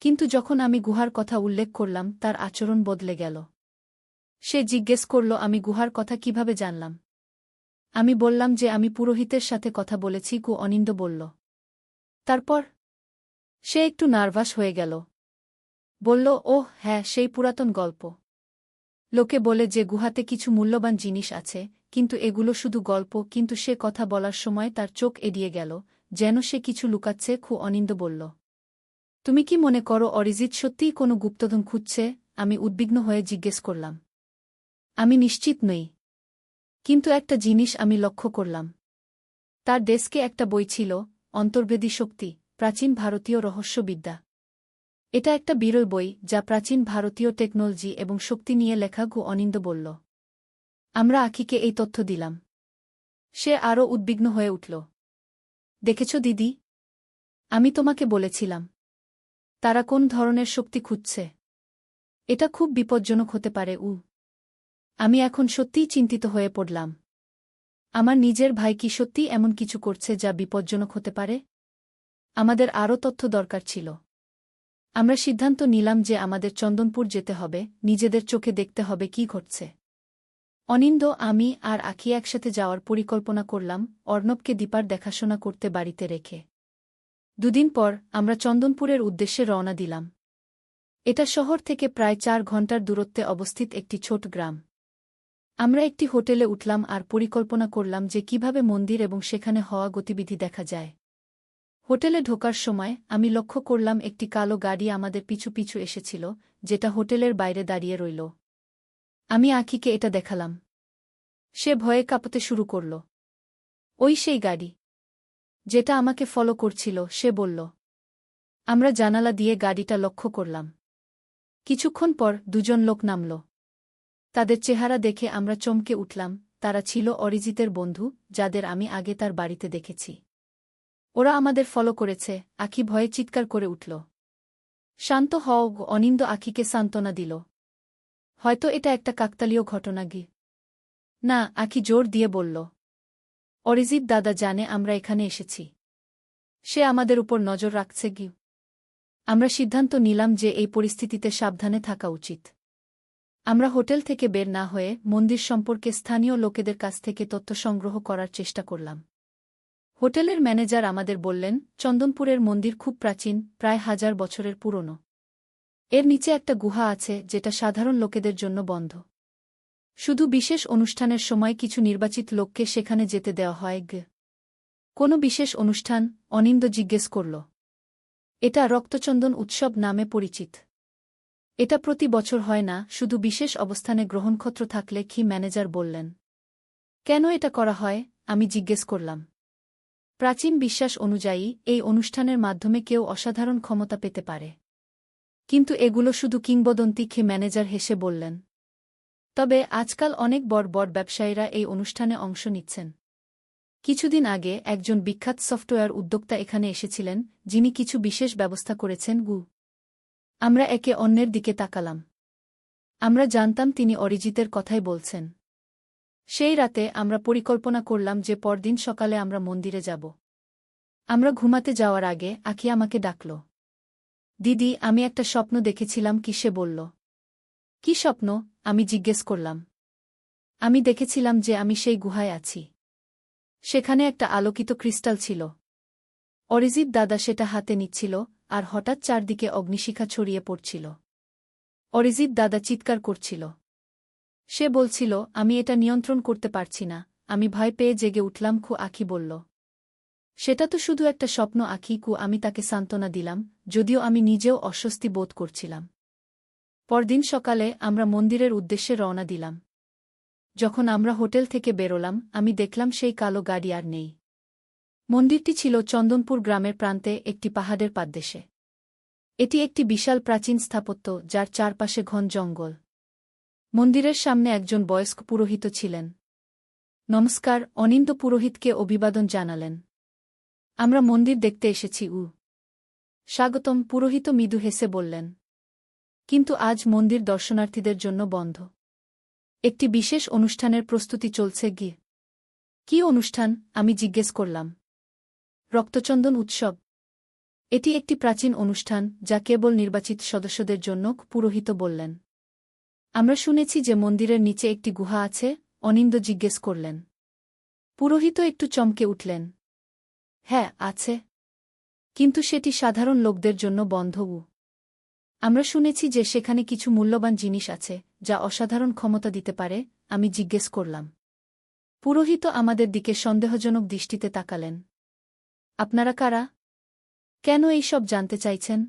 কিন্তু যখন আমি গুহার কথা উল্লেখ করলাম, তার আচরণ বদলে গেল। সে জিজ্ঞেস করল, আমি গুহার কথা কিভাবে জানলাম? আমি বললাম যে আমি পুরোহিতের সাথে কথা বলেছি। অনিন্দ বলল। তারপর? সে একটু নার্ভাস হয়ে গেল। বলল, ওহ হ্যাঁ, সেই পুরাতন গল্প। লোকে বলে যে গুহাতে কিছু মূল্যবান জিনিস আছে, কিন্তু এগুলো শুধু গল্প। কিন্তু সে কথা বলার সময় তার চোখ এড়িয়ে গেল, যেন সে কিছু লুকাচ্ছে। অনিন্দ বলল। তুমি কি মনে করো অরিজিৎ সত্যিই কোনো গুপ্তধন খুঁজছে? আমি উদ্বিগ্ন হয়ে জিজ্ঞেস করলাম। আমি নিশ্চিত নই। কিন্তু একটা জিনিস আমি লক্ষ্য করলাম। তার ডেস্কে একটা বই ছিল, অন্তর্ভেদী শক্তি, প্রাচীন ভারতীয় রহস্যবিদ্যা। এটা একটা বিরল বই, যা প্রাচীন ভারতীয় টেকনোলজি এবং শক্তি নিয়ে লেখা। অনিন্দ বলল। আমরা আখিকে এই তথ্য দিলাম। সে আরও উদ্বিগ্ন হয়ে উঠল। দেখেছ দিদি? আমি তোমাকে বলেছিলাম। তারা কোন ধরনের শক্তি খুঁজছে? এটা খুব বিপজ্জনক হতে পারে। আমি এখন সত্যিই চিন্তিত হয়ে পড়লাম। আমার নিজের ভাই কি সত্যিই এমন কিছু করছে যা বিপজ্জনক হতে পারে? আমাদের আরও তথ্য দরকার ছিল। আমরা সিদ্ধান্ত নিলাম যে আমাদের চন্দনপুর যেতে হবে, নিজেদের চোখে দেখতে হবে কি ঘটছে। অনিন্দ, আমি আর আখি একসাথে যাওয়ার পরিকল্পনা করলাম, অর্ণবকে দীপার দেখাশোনা করতে বাড়িতে রেখে। দুদিন পর আমরা চন্দনপুরের উদ্দেশ্যে রওনা দিলাম। এটা শহর থেকে প্রায় 4 ঘণ্টার দূরত্বে অবস্থিত একটি ছোট গ্রাম। আমরা একটি হোটেলে উঠলাম আর পরিকল্পনা করলাম যে কিভাবে মন্দির এবং সেখানে হওয়া গতিবিধি দেখা যায়। হোটেলে ঢোকার সময় আমি লক্ষ্য করলাম একটি কালো গাড়ি আমাদের পিছু পিছু এসেছিল, যেটা হোটেলের বাইরে দাঁড়িয়ে রইল। আমি আখিকে এটা দেখালাম। সে ভয়ে কাঁপতে শুরু করল। ওই সেই গাড়ি, যেটা আমাকে ফলো করছিল, সে বলল। আমরা জানালা দিয়ে গাড়িটা লক্ষ্য করলাম। কিছুক্ষণ পর 2 জন লোক নামল। তাদের চেহারা দেখে আমরা চমকে উঠলাম। তারা ছিল অরিজিতের বন্ধু, যাদের আমি আগে তার বাড়িতে দেখেছি। ওরা আমাদের ফলো করেছে। আখি ভয়ে চিৎকার করে উঠল। শান্ত হও। অনিন্দ আখিকে সান্ত্বনা দিল। হয়তো এটা একটা কাকতালীয় ঘটনা। না, আখি জোর দিয়ে বলল। অরিজিৎ দাদা জানে আমরা এখানে এসেছি। সে আমাদের উপর নজর রাখছে। আমরা সিদ্ধান্ত নিলাম যে এই পরিস্থিতিতে সাবধানে থাকা উচিত। আমরা হোটেল থেকে বের না হয়ে মন্দির সম্পর্কে স্থানীয় লোকেদের কাছ থেকে তথ্য সংগ্রহ করার চেষ্টা করলাম। হোটেলের ম্যানেজার আমাদের বললেন, চন্দনপুরের মন্দির খুব প্রাচীন, প্রায় 1000 বছরের পুরনো। এর নিচে একটা গুহা আছে, যেটা সাধারণ লোকেদের জন্য বন্ধ। শুধু বিশেষ অনুষ্ঠানের সময় কিছু নির্বাচিত লোককে সেখানে যেতে দেওয়া হয়। কোনো বিশেষ অনুষ্ঠান? অনিন্দ জিজ্ঞেস করল। এটা রক্তচন্দন উৎসব নামে পরিচিত। এটা প্রতি বছর হয় না, শুধু বিশেষ অবস্থানে গ্রহণক্ষত্র থাকলে। ম্যানেজার বললেন। কেন এটা করা হয়? আমি জিজ্ঞেস করলাম। প্রাচীন বিশ্বাস অনুযায়ী এই অনুষ্ঠানের মাধ্যমে কেউ অসাধারণ ক্ষমতা পেতে পারে। কিন্তু এগুলো শুধু কিংবদন্তি। ম্যানেজার হেসে বললেন। তবে আজকাল অনেক বড় বড় ব্যবসায়ীরা এই অনুষ্ঠানে অংশ নিচ্ছেন। কিছুদিন আগে একজন বিখ্যাত সফটওয়্যার উদ্যোক্তা এখানে এসেছিলেন, যিনি কিছু বিশেষ ব্যবস্থা করেছেন। আমরা একে অন্যের দিকে তাকালাম। আমরা জানতাম তিনি অরিজিতের কথাই বলছেন। সেই রাতে আমরা পরিকল্পনা করলাম যে পরদিন সকালে আমরা মন্দিরে যাব। আমরা ঘুমাতে যাওয়ার আগে আখি আমাকে ডাকল। দিদি, আমি একটা স্বপ্ন দেখেছিলাম। সে বলল। কি স্বপ্ন? আমি জিজ্ঞেস করলাম। আমি দেখেছিলাম যে আমি সেই গুহায় আছি। সেখানে একটা আলোকিত ক্রিস্টাল ছিল। অরিজিৎ দাদা সেটা হাতে নিচ্ছিল, আর হঠাৎ চারদিকে অগ্নিশিখা ছড়িয়ে পড়ছিল। অরিজিৎ দাদা চিৎকার করছিল। সে বলছিল, আমি এটা নিয়ন্ত্রণ করতে পারছি না। আমি ভয় পেয়ে জেগে উঠলাম। আঁখি বলল, সেটা তো শুধু একটা স্বপ্ন আঁখি। আমি তাকে সান্ত্বনা দিলাম, যদিও আমি নিজেও অস্বস্তি বোধ করছিলাম। পরদিন সকালে আমরা মন্দিরের উদ্দেশ্যে রওনা দিলাম। যখন আমরা হোটেল থেকে বেরোলাম, আমি দেখলাম সেই কালো গাড়ি আর নেই। মন্দিরটি ছিল চন্দনপুর গ্রামের প্রান্তে একটি পাহাড়ের পাদদেশে। এটি একটি বিশাল প্রাচীন স্থাপত্য, যার চারপাশে ঘন জঙ্গল। মন্দিরের সামনে একজন বয়স্ক পুরোহিত ছিলেন। নমস্কার, অনিন্দ পুরোহিতকে অভিবাদন জানালেন। আমরা মন্দির দেখতে এসেছি। স্বাগতম, পুরোহিত মৃদু হেসে বললেন। কিন্তু আজ মন্দির দর্শনার্থীদের জন্য বন্ধ। একটি বিশেষ অনুষ্ঠানের প্রস্তুতি চলছে। কি অনুষ্ঠান? আমি জিজ্ঞেস করলাম। রক্তচন্দন উৎসব। এটি একটি প্রাচীন অনুষ্ঠান, যা কেবল নির্বাচিত সদস্যদের জন্য, পুরোহিত বললেন। আমরা শুনেছি যে মন্দিরের নিচে একটি গুহা আছে? অনিন্দ জিজ্ঞেস করলেন। পুরোহিত একটু চমকে উঠলেন। হ্যাঁ, আছে। কিন্তু সেটি সাধারণ লোকদের জন্য বন্ধ। আমরা শুনেছি যে সেখানে কিছু মূল্যবান জিনিস আছে, যা অসাধারণ ক্ষমতা দিতে পারে। আমি জিজ্ঞেস করলাম। পুরোহিত আমাদের দিকে সন্দেহজনক দৃষ্টিতে তাকালেন। আপনারা কারা? কেন এই সব জানতে চাইছেন?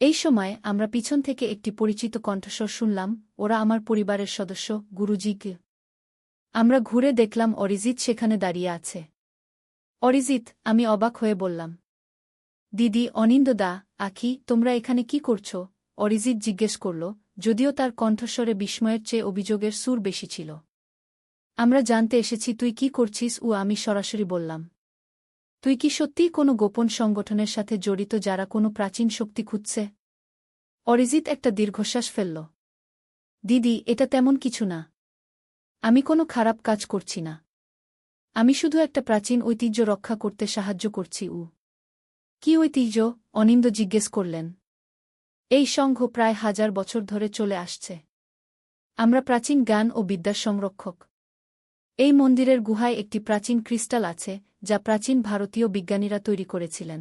এই সময় আমরা পিছন থেকে একটি পরিচিত কণ্ঠস্বর শুনলাম। ওরা আমার পরিবারের সদস্য, গুরুজি। আমরা ঘুরে দেখলাম অরিজিৎ সেখানে দাঁড়িয়ে আছে। অরিজিৎ, আমি অবাক হয়ে বললাম। দিদি, অনিন্দ দা, আঁখি, তোমরা এখানে কি করছ? অরিজিৎ জিজ্ঞেস করল, যদিও তার কণ্ঠস্বরে বিস্ময়ের চেয়ে অভিযোগের সুর বেশি ছিল। আমরা জানতে এসেছি তুই কি করছিস। আমি সরাসরি বললাম। তুই কি সত্যিই কোনো গোপন সংগঠনের সাথে জড়িত, যারা কোনো প্রাচীন শক্তি খুঁজছে? অরিজিৎ একটা দীর্ঘশ্বাস ফেলল। দিদি, এটা তেমন কিছু না। আমি কোনো খারাপ কাজ করছি না। আমি শুধু একটা প্রাচীন ঐতিহ্য রক্ষা করতে সাহায্য করছি। কি ঐতিহ্য? অনিন্দ জিজ্ঞেস করলেন। এই সংঘ প্রায় 1000 বছর ধরে চলে আসছে। আমরা প্রাচীন জ্ঞান ও বিদ্যার সংরক্ষক। এই মন্দিরের গুহায় একটি প্রাচীন ক্রিস্টাল আছে, যা প্রাচীন ভারতীয় বিজ্ঞানীরা তৈরি করেছিলেন।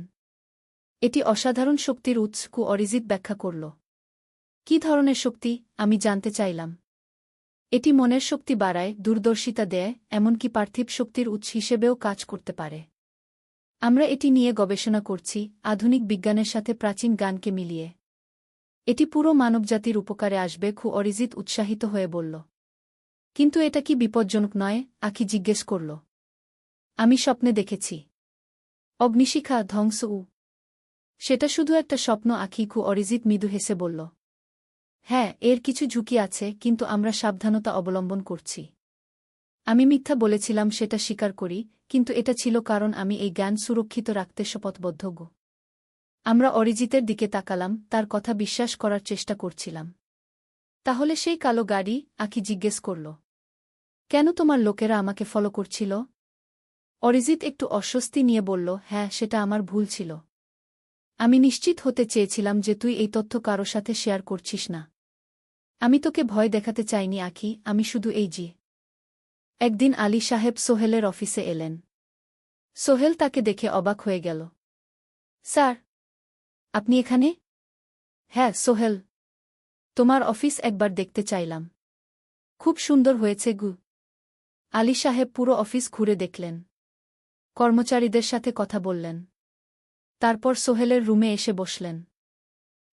এটি অসাধারণ শক্তির উৎস। অরিজিৎ ব্যাখ্যা করল। কি ধরনের শক্তি? আমি জানতে চাইলাম। এটি মনের শক্তি বাড়ায়, দূরদর্শিতা দেয়, এমনকি পার্থিব শক্তির উৎস হিসেবেও কাজ করতে পারে। আমরা এটি নিয়ে গবেষণা করছি, আধুনিক বিজ্ঞানের সাথে প্রাচীন জ্ঞানকে মিলিয়ে। এটি পুরো মানবজাতির উপকারে আসবে। অরিজিৎ উৎসাহিত হয়ে বলল। কিন্তু এটা কি বিপজ্জনক নয়? আঁখি জিজ্ঞেস করল। আমি স্বপ্নে দেখেছি অগ্নিশিখা, ধ্বংস। সেটা শুধু একটা স্বপ্ন আঁখি। অরিজিৎ মৃদু হেসে বলল। হ্যাঁ, এর কিছু ঝুঁকি আছে, কিন্তু আমরা সাবধানতা অবলম্বন করছি। আমি মিথ্যা বলেছিলাম, সেটা স্বীকার করি, কিন্তু এটা ছিল কারণ আমি এই জ্ঞান সুরক্ষিত রাখতে শপথবদ্ধ। আমরা অরিজিতের দিকে তাকালাম, তার কথা বিশ্বাস করার চেষ্টা করছিলাম। তাহলে সেই কালো গাড়ি? আঁখি জিজ্ঞেস করল। কেন তোমার লোকেরা আমাকে ফলো করছিল? অরিজিৎ একটু অস্বস্তি নিয়ে বলল, হ্যাঁ, সেটা আমার ভুল ছিল। আমি নিশ্চিত হতে চেয়েছিলাম যে তুই এই তথ্য কারো সাথে শেয়ার করছিস না। আমি তোকে ভয় দেখাতে চাইনি আঁখি, আমি শুধু একদিন আলী সাহেব সোহেলের অফিসে এলেন। সোহেল তাকে দেখে অবাক হয়ে গেল। স্যার, আপনি এখানে? হ্যাঁ সোহেল, তোমার অফিস একবার দেখতে চাইলাম। খুব সুন্দর হয়েছে। আলী সাহেব পুরো অফিস ঘুরে দেখলেন। কর্মচারীদের সাথে কথা বললেন। তারপর সোহেলের রুমে এসে বসলেন।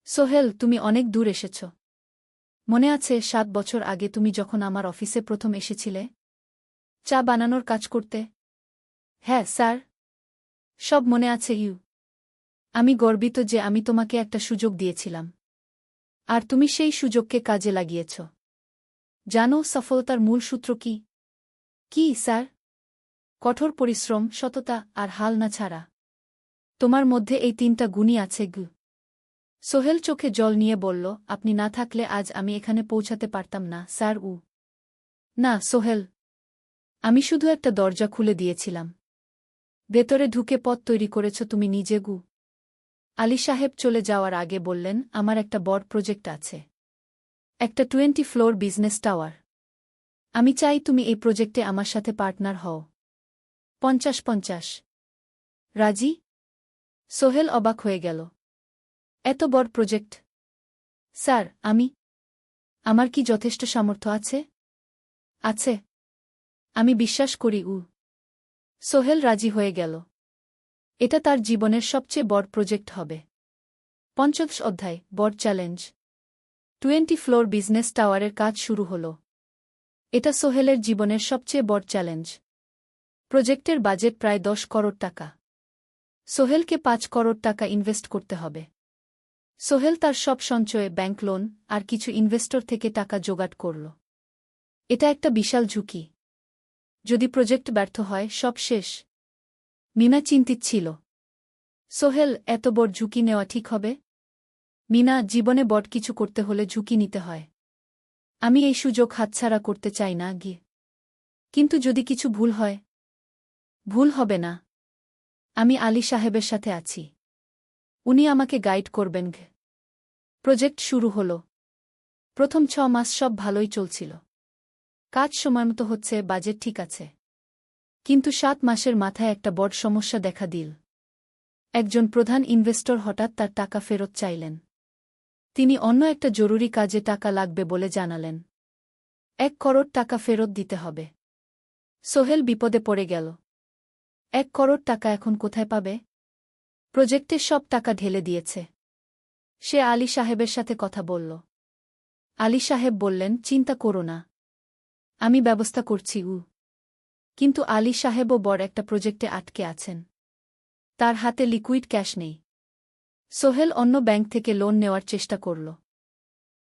সোহেল, তুমি অনেক দূর এসেছ। মনে আছে 7 বছর আগে তুমি যখন আমার অফিসে প্রথম এসেছিলে চা বানানোর কাজ করতে? হ্যাঁ স্যার, সব মনে আছে। আমি গর্বিত যে আমি তোমাকে একটা সুযোগ দিয়েছিলাম, আর তুমি সেই সুযোগকে কাজে লাগিয়েছ। জানো সফলতার মূল সূত্র কি? কি স্যার? কঠোর পরিশ্রম, সততা আর হাল না ছাড়া। তোমার মধ্যে এই 3টা গুণই আছে। সোহেল চোখে জল নিয়ে বলল, আপনি না থাকলে আজ আমি এখানে পৌঁছাতে পারতাম না স্যার। না সোহেল, আমি শুধু একটা দরজা খুলে দিয়েছিলাম। ভেতরে ঢুকে পথ তৈরি করেছ তুমি নিজে। আলী সাহেব চলে যাওয়ার আগে বললেন, আমার একটা বড় প্রজেক্ট আছে। একটা 20 ফ্লোর বিজনেস টাওয়ার। আমি চাই তুমি এই প্রজেক্টে আমার সাথে পার্টনার হও। 50-50। রাজি? সোহেল অবাক হয়ে গেল। এত বড় প্রজেক্ট? স্যার, আমার কি যথেষ্ট সামর্থ্য আছে? আছে। আমি বিশ্বাস করি। সোহেল রাজি হয়ে গেল। এটা তার জীবনের সবচেয়ে বড় প্রজেক্ট হবে। 50 অধ্যায়, বড় চ্যালেঞ্জ। 20 ফ্লোর বিজনেস টাওয়ারের কাজ শুরু হল। এটা সোহেলের জীবনের সবচেয়ে বড় চ্যালেঞ্জ। প্রজেক্টের বাজেট প্রায় 10 করোড় টাকা। সোহেলকে 5 করোড় টাকা ইনভেস্ট করতে হবে। সোহেল তার সব সঞ্চয়ে, ব্যাংক লোন আর কিছু ইনভেস্টর থেকে টাকা জোগাড় করল। এটা একটা বিশাল ঝুঁকি। যদি প্রজেক্ট ব্যর্থ হয়, সব শেষ। মিনা চিন্তিত ছিল। সোহেল, এত বড় ঝুঁকি নেওয়া ঠিক হবে? মিনা, জীবনে বড় কিছু করতে হলে ঝুঁকি নিতে হয়। আমি এই সুযোগ হাতছাড়া করতে চাই না। কিন্তু যদি কিছু ভুল হয়? ভুল হবে না। আমি আলী সাহেবের সাথে আছি। উনি আমাকে গাইড করবেন। প্রজেক্ট শুরু হল। প্রথম 6 মাস সব ভালোই চলছিল। কাজ সময়মতো হচ্ছে, বাজেট ঠিক আছে। কিন্তু 7 মাসের মাথায় একটা বড় সমস্যা দেখা দিল। একজন প্রধান ইনভেস্টর হঠাৎ তার টাকা ফেরত চাইলেন। তিনি অন্য একটা জরুরি কাজে টাকা লাগবে বলে জানালেন। 1 করোড় টাকা ফেরত দিতে হবে। সোহেল বিপদে পড়ে গেল। 1 করোড় টাকা এখন কোথায় পাবে? প্রজেক্টে সব টাকা ঢেলে দিয়েছে। সে আলী সাহেবের সাথে কথা বলল। আলী সাহেব বললেন, চিন্তা করো না, আমি ব্যবস্থা করছি। কিন্তু আলী সাহেবও বড় একটা প্রজেক্টে আটকে আছেন। তার হাতে লিকুইড ক্যাশ নেই। সোহেল অন্য ব্যাংক থেকে লোন নেওয়ার চেষ্টা করল।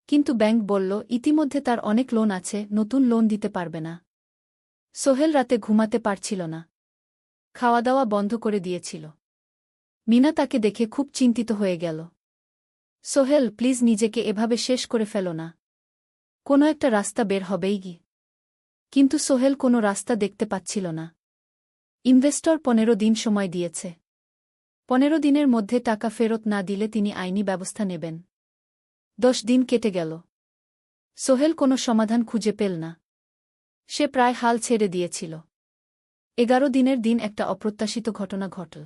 কিন্তু ব্যাংক বলল, ইতিমধ্যে তার অনেক লোন আছে, নতুন লোন দিতে পারবে না। সোহেল রাতে ঘুমাতে পারছিল না। খাওয়া দাওয়া বন্ধ করে দিয়েছিল। মিনা তাকে দেখে খুব চিন্তিত হয়ে গেল। সোহেল, প্লিজ নিজেকে এভাবে শেষ করে ফেলো না। কোনো একটা রাস্তা বের হবেই। কিন্তু সোহেল কোনো রাস্তা দেখতে পাচ্ছিল না। ইনভেস্টর 15 দিন সময় দিয়েছে। 15 দিনের মধ্যে টাকা ফেরত না দিলে তিনি আইনি ব্যবস্থা নেবেন। 10 দিন কেটে গেল। সোহেল কোনো সমাধান খুঁজে পেল না। সে প্রায় হাল ছেড়ে দিয়েছিল। 11 দিনের দিন একটা অপ্রত্যাশিত ঘটনা ঘটল।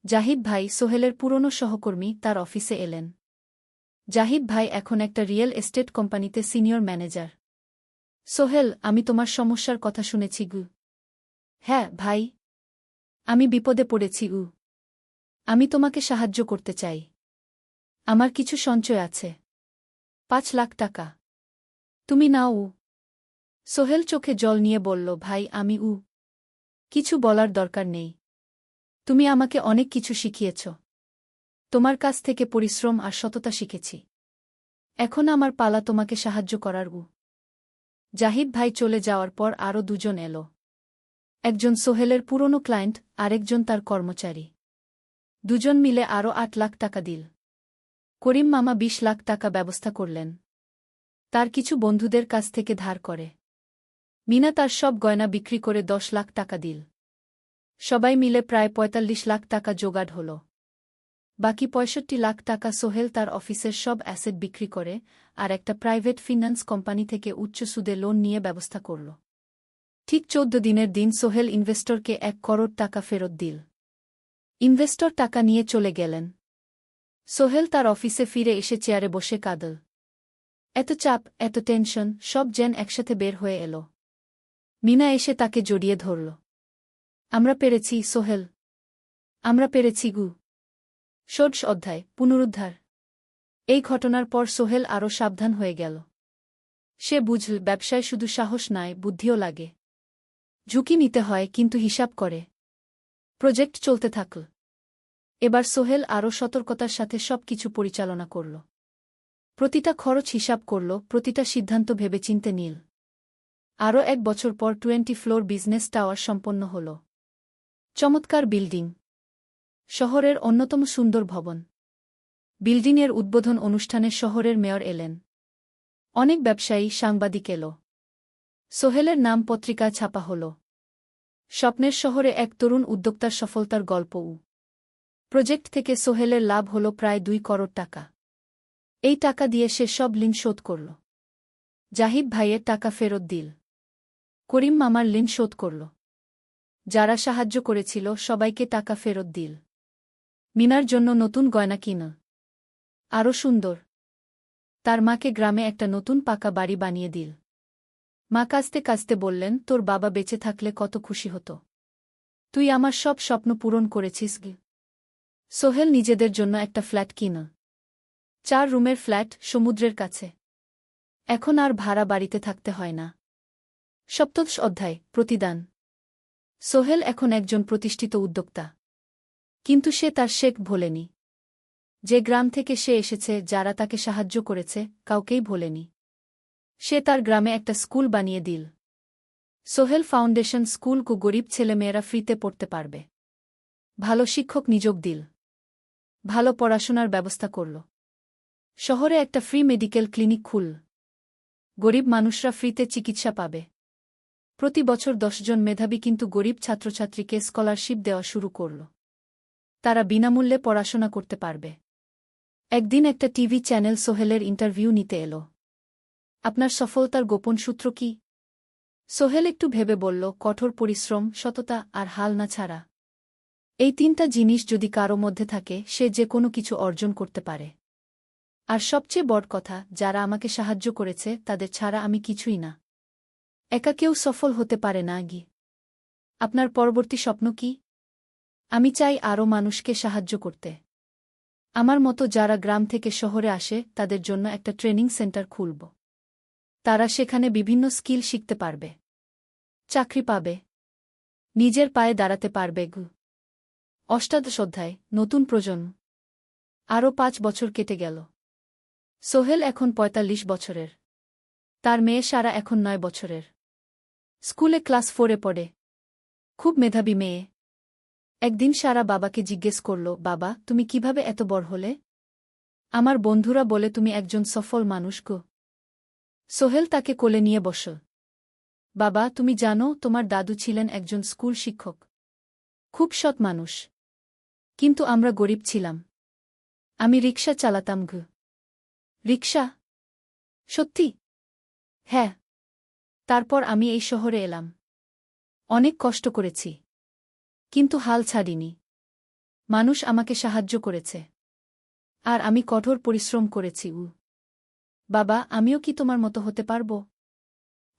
জাহিদ ভাই, সোহেলের পুরনো সহকর্মী, তার অফিসে এলেন। জাহিদ ভাই এখন একটা রিয়েল এস্টেট কোম্পানিতে সিনিয়র ম্যানেজার। সোহেল, আমি তোমার সমস্যার কথা শুনেছি। হ্যাঁ ভাই, আমি বিপদে পড়েছি। আমি তোমাকে সাহায্য করতে চাই। আমার কিছু সঞ্চয় আছে। 5 লাখ টাকা। তুমি নাও। সোহেল চোখে জল নিয়ে বলল, ভাই, আমি কিছু বলার দরকার নেই। তুমি আমাকে অনেক কিছু শিখিয়েছ। তোমার কাছ থেকে পরিশ্রম আর সততা শিখেছি। এখন আমার পালা তোমাকে সাহায্য করার। জাহিদ ভাই চলে যাওয়ার পর আরও 2 জন এলো। একজন সোহেলের পুরনো ক্লায়েন্ট, আরেকজন তার কর্মচারী। 2 জন মিলে আরও 8 লাখ টাকা দিল। করিম মামা 20 লাখ টাকা ব্যবস্থা করলেন। তার কিছু বন্ধুদের কাছ থেকে ধার করে। মিনা তার সব গয়না বিক্রি করে 10 লাখ টাকা দিল। সবাই মিলে প্রায় 45 লাখ টাকা জোগাড় হল। বাকি 65 লাখ টাকা সোহেল তার অফিসের সব অ্যাসেট বিক্রি করে আর একটা প্রাইভেট ফিন্যান্স কোম্পানি থেকে উচ্চ সুদে লোন নিয়ে ব্যবস্থা করল। ঠিক 14 দিনের দিন সোহেল ইনভেস্টরকে 1 করোড় টাকা ফেরত দিল। ইনভেস্টর টাকা নিয়ে চলে গেলেন। সোহেল তার অফিসে ফিরে এসে চেয়ারে বসে কাঁদল। এত চাপ, এত টেনশন, সব যেন একসাথে বের হয়ে এলো। মিনা এসে তাকে জড়িয়ে ধরল। আমরা পেরেছি সোহেল, আমরা পেরেছি। 16 অধ্যায়, পুনরুদ্ধার। এই ঘটনার পর সোহেল আরও সাবধান হয়ে গেল। সে বুঝল, ব্যবসায় শুধু সাহস নয়, বুদ্ধিও লাগে। ঝুঁকি নিতে হয়, কিন্তু হিসাব করে। প্রজেক্ট চলতে থাকল। এবার সোহেল আরও সতর্কতার সাথে সব কিছু পরিচালনা করল। প্রতিটা খরচ হিসাব করল, প্রতিটা সিদ্ধান্ত ভেবেচিন্তে নিল। আরও 1 বছর পর 20 ফ্লোর বিজনেস টাওয়ার সম্পন্ন হল। চমৎকার বিল্ডিং। শহরের অন্যতম সুন্দর ভবন। বিল্ডিংয়ের উদ্বোধন অনুষ্ঠানে শহরের মেয়র এলেন। অনেক ব্যবসায়ী, সাংবাদিক এলো। সোহেলের নাম পত্রিকায় ছাপা হল। স্বপ্নের শহরে এক তরুণ উদ্যোক্তার সফলতার গল্প। প্রজেক্ট থেকে সোহেলের লাভ হল প্রায় 2 করোড় টাকা। এই টাকা দিয়ে সে সব ঋণ শোধ করল। জাহিদ ভাইয়ের টাকা ফেরত দিল। করিম মামার ঋণ শোধ করল। যারা সাহায্য করেছিল সবাইকে টাকা ফেরত দিল। মিনার জন্য নতুন গয়না কিন। আরও সুন্দর। তার মাকে গ্রামে একটা নতুন পাকা বাড়ি বানিয়ে দিল। মা কাঁদতে কাঁদতে বললেন, তোর বাবা বেঁচে থাকলে কত খুশি হতো। তুই আমার সব স্বপ্ন পূরণ করেছিস গে। সোহেল নিজেদের জন্য একটা ফ্ল্যাট কিন। 4 রুমের ফ্ল্যাট, সমুদ্রের কাছে। এখন আর ভাড়া বাড়িতে থাকতে হয় না। 7ম অধ্যায়, প্রতিদান। সোহেল এখন একজন প্রতিষ্ঠিত উদ্যোক্তা। কিন্তু সে তার শেখ ভোলেনি। যে গ্রাম থেকে সে এসেছে, যারা তাকে সাহায্য করেছে, কাউকেই ভোলেনি। সে তার গ্রামে একটা স্কুল বানিয়ে দিল। সোহেল ফাউন্ডেশন স্কুলকে গরিব ছেলেমেয়েরা ফ্রিতে পড়তে পারবে। ভালো শিক্ষক নিযোগ দিল। ভালো পড়াশোনার ব্যবস্থা করল। শহরে একটা ফ্রি মেডিকেল ক্লিনিক খুল। গরিব মানুষরা ফ্রিতে চিকিৎসা পাবে। প্রতি বছর 10 জন মেধাবী কিন্তু গরিব ছাত্রছাত্রীকে স্কলারশিপ দেওয়া শুরু করল। তারা বিনামূল্যে পড়াশোনা করতে পারবে। একদিন একটা টিভি চ্যানেল সোহেলের ইন্টারভিউ নিতে এলো। আপনার সফলতার গোপন সূত্র কি? সোহেল একটু ভেবে বলল, কঠোর পরিশ্রম, সততা আর হাল না ছাড়া। এই 3টা জিনিস যদি কারো মধ্যে থাকে, সে যে কোনো কিছু অর্জন করতে পারে। আর সবচেয়ে বড় কথা, যারা আমাকে সাহায্য করেছে তাদের ছাড়া আমি কিছুই না। একা কেউ সফল হতে পারে না গি। আপনার পরবর্তী স্বপ্ন কি? আমি চাই আরও মানুষকে সাহায্য করতে। আমার মতো যারা গ্রাম থেকে শহরে আসে তাদের জন্য একটা ট্রেনিং সেন্টার খুলব। তারা সেখানে বিভিন্ন স্কিল শিখতে পারবে। চাকরি পাবে। নিজের পায়ে দাঁড়াতে পারবে গু। 8ম অধ্যায়, নতুন প্রজন্ম। আরও 5 বছর কেটে গেল। সোহেল এখন 45 বছরের। তার মেয়ে সারা এখন 9 বছরের। স্কুলে ক্লাস 4-এ পড়ে। খুব মেধাবী মেয়ে। একদিন সারা বাবাকে জিজ্ঞেস করল, বাবা, তুমি কিভাবে এত বড় হলে? আমার বন্ধুরা বলে তুমি একজন সফল মানুষ গো। সোহেল তাকে কোলে নিয়ে বসল। বাবা, তুমি জানো তোমার দাদু ছিলেন একজন স্কুল শিক্ষক। খুব সৎ মানুষ। কিন্তু আমরা গরিব ছিলাম। আমি রিকশা চালাতাম গো। রিকশা? সত্যি? হ্যাঁ। তারপর আমি এই শহরে এলাম। অনেক কষ্ট করেছি। কিন্তু হাল ছাড়িনি। মানুষ আমাকে সাহায্য করেছে। আর আমি কঠোর পরিশ্রম করেছি। বাবা, আমিও কি তোমার মতো হতে পারব?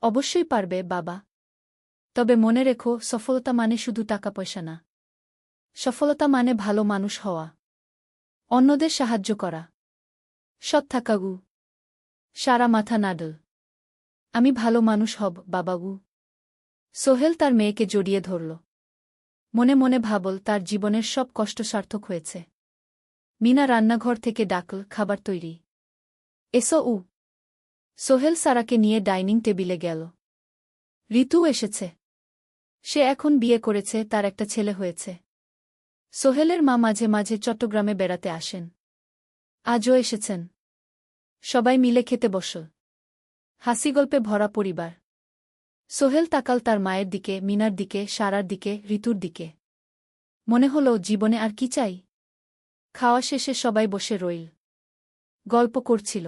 অবশ্যই পারবে বাবা। তবে মনে রেখো, সফলতা মানে শুধু টাকা পয়সা না। সফলতা মানে ভালো মানুষ হওয়া। অন্যদের সাহায্য করা। সৎ থাকা। সারা মাথা নাডল। আমি ভালো মানুষ হব বাবা। সোহেল তার মেয়েকে জড়িয়ে ধরল। মনে মনে ভাবল, তার জীবনের সব কষ্ট সার্থক হয়েছে। মিনা রান্নাঘর থেকে ডাকল, খাবার তৈরি। এসো। সোহেল সারাকে নিয়ে ডাইনিং টেবিলে গেল। ঋতু এসেছে। সে এখন বিয়ে করেছে, তার একটা ছেলে হয়েছে। সোহেলের মা মাঝে মাঝে চট্টগ্রামে বেড়াতে আসেন। আজও এসেছেন। সবাই মিলে খেতে বসল। হাসিগল্পে ভরা পরিবার। সোহেল তাকাল তার মায়ের দিকে, মিনার দিকে, সারার দিকে, ঋতুর দিকে। মনে হল, জীবনে আর কি চাই? খাওয়া শেষে সবাই বসে রইল। গল্প করছিল।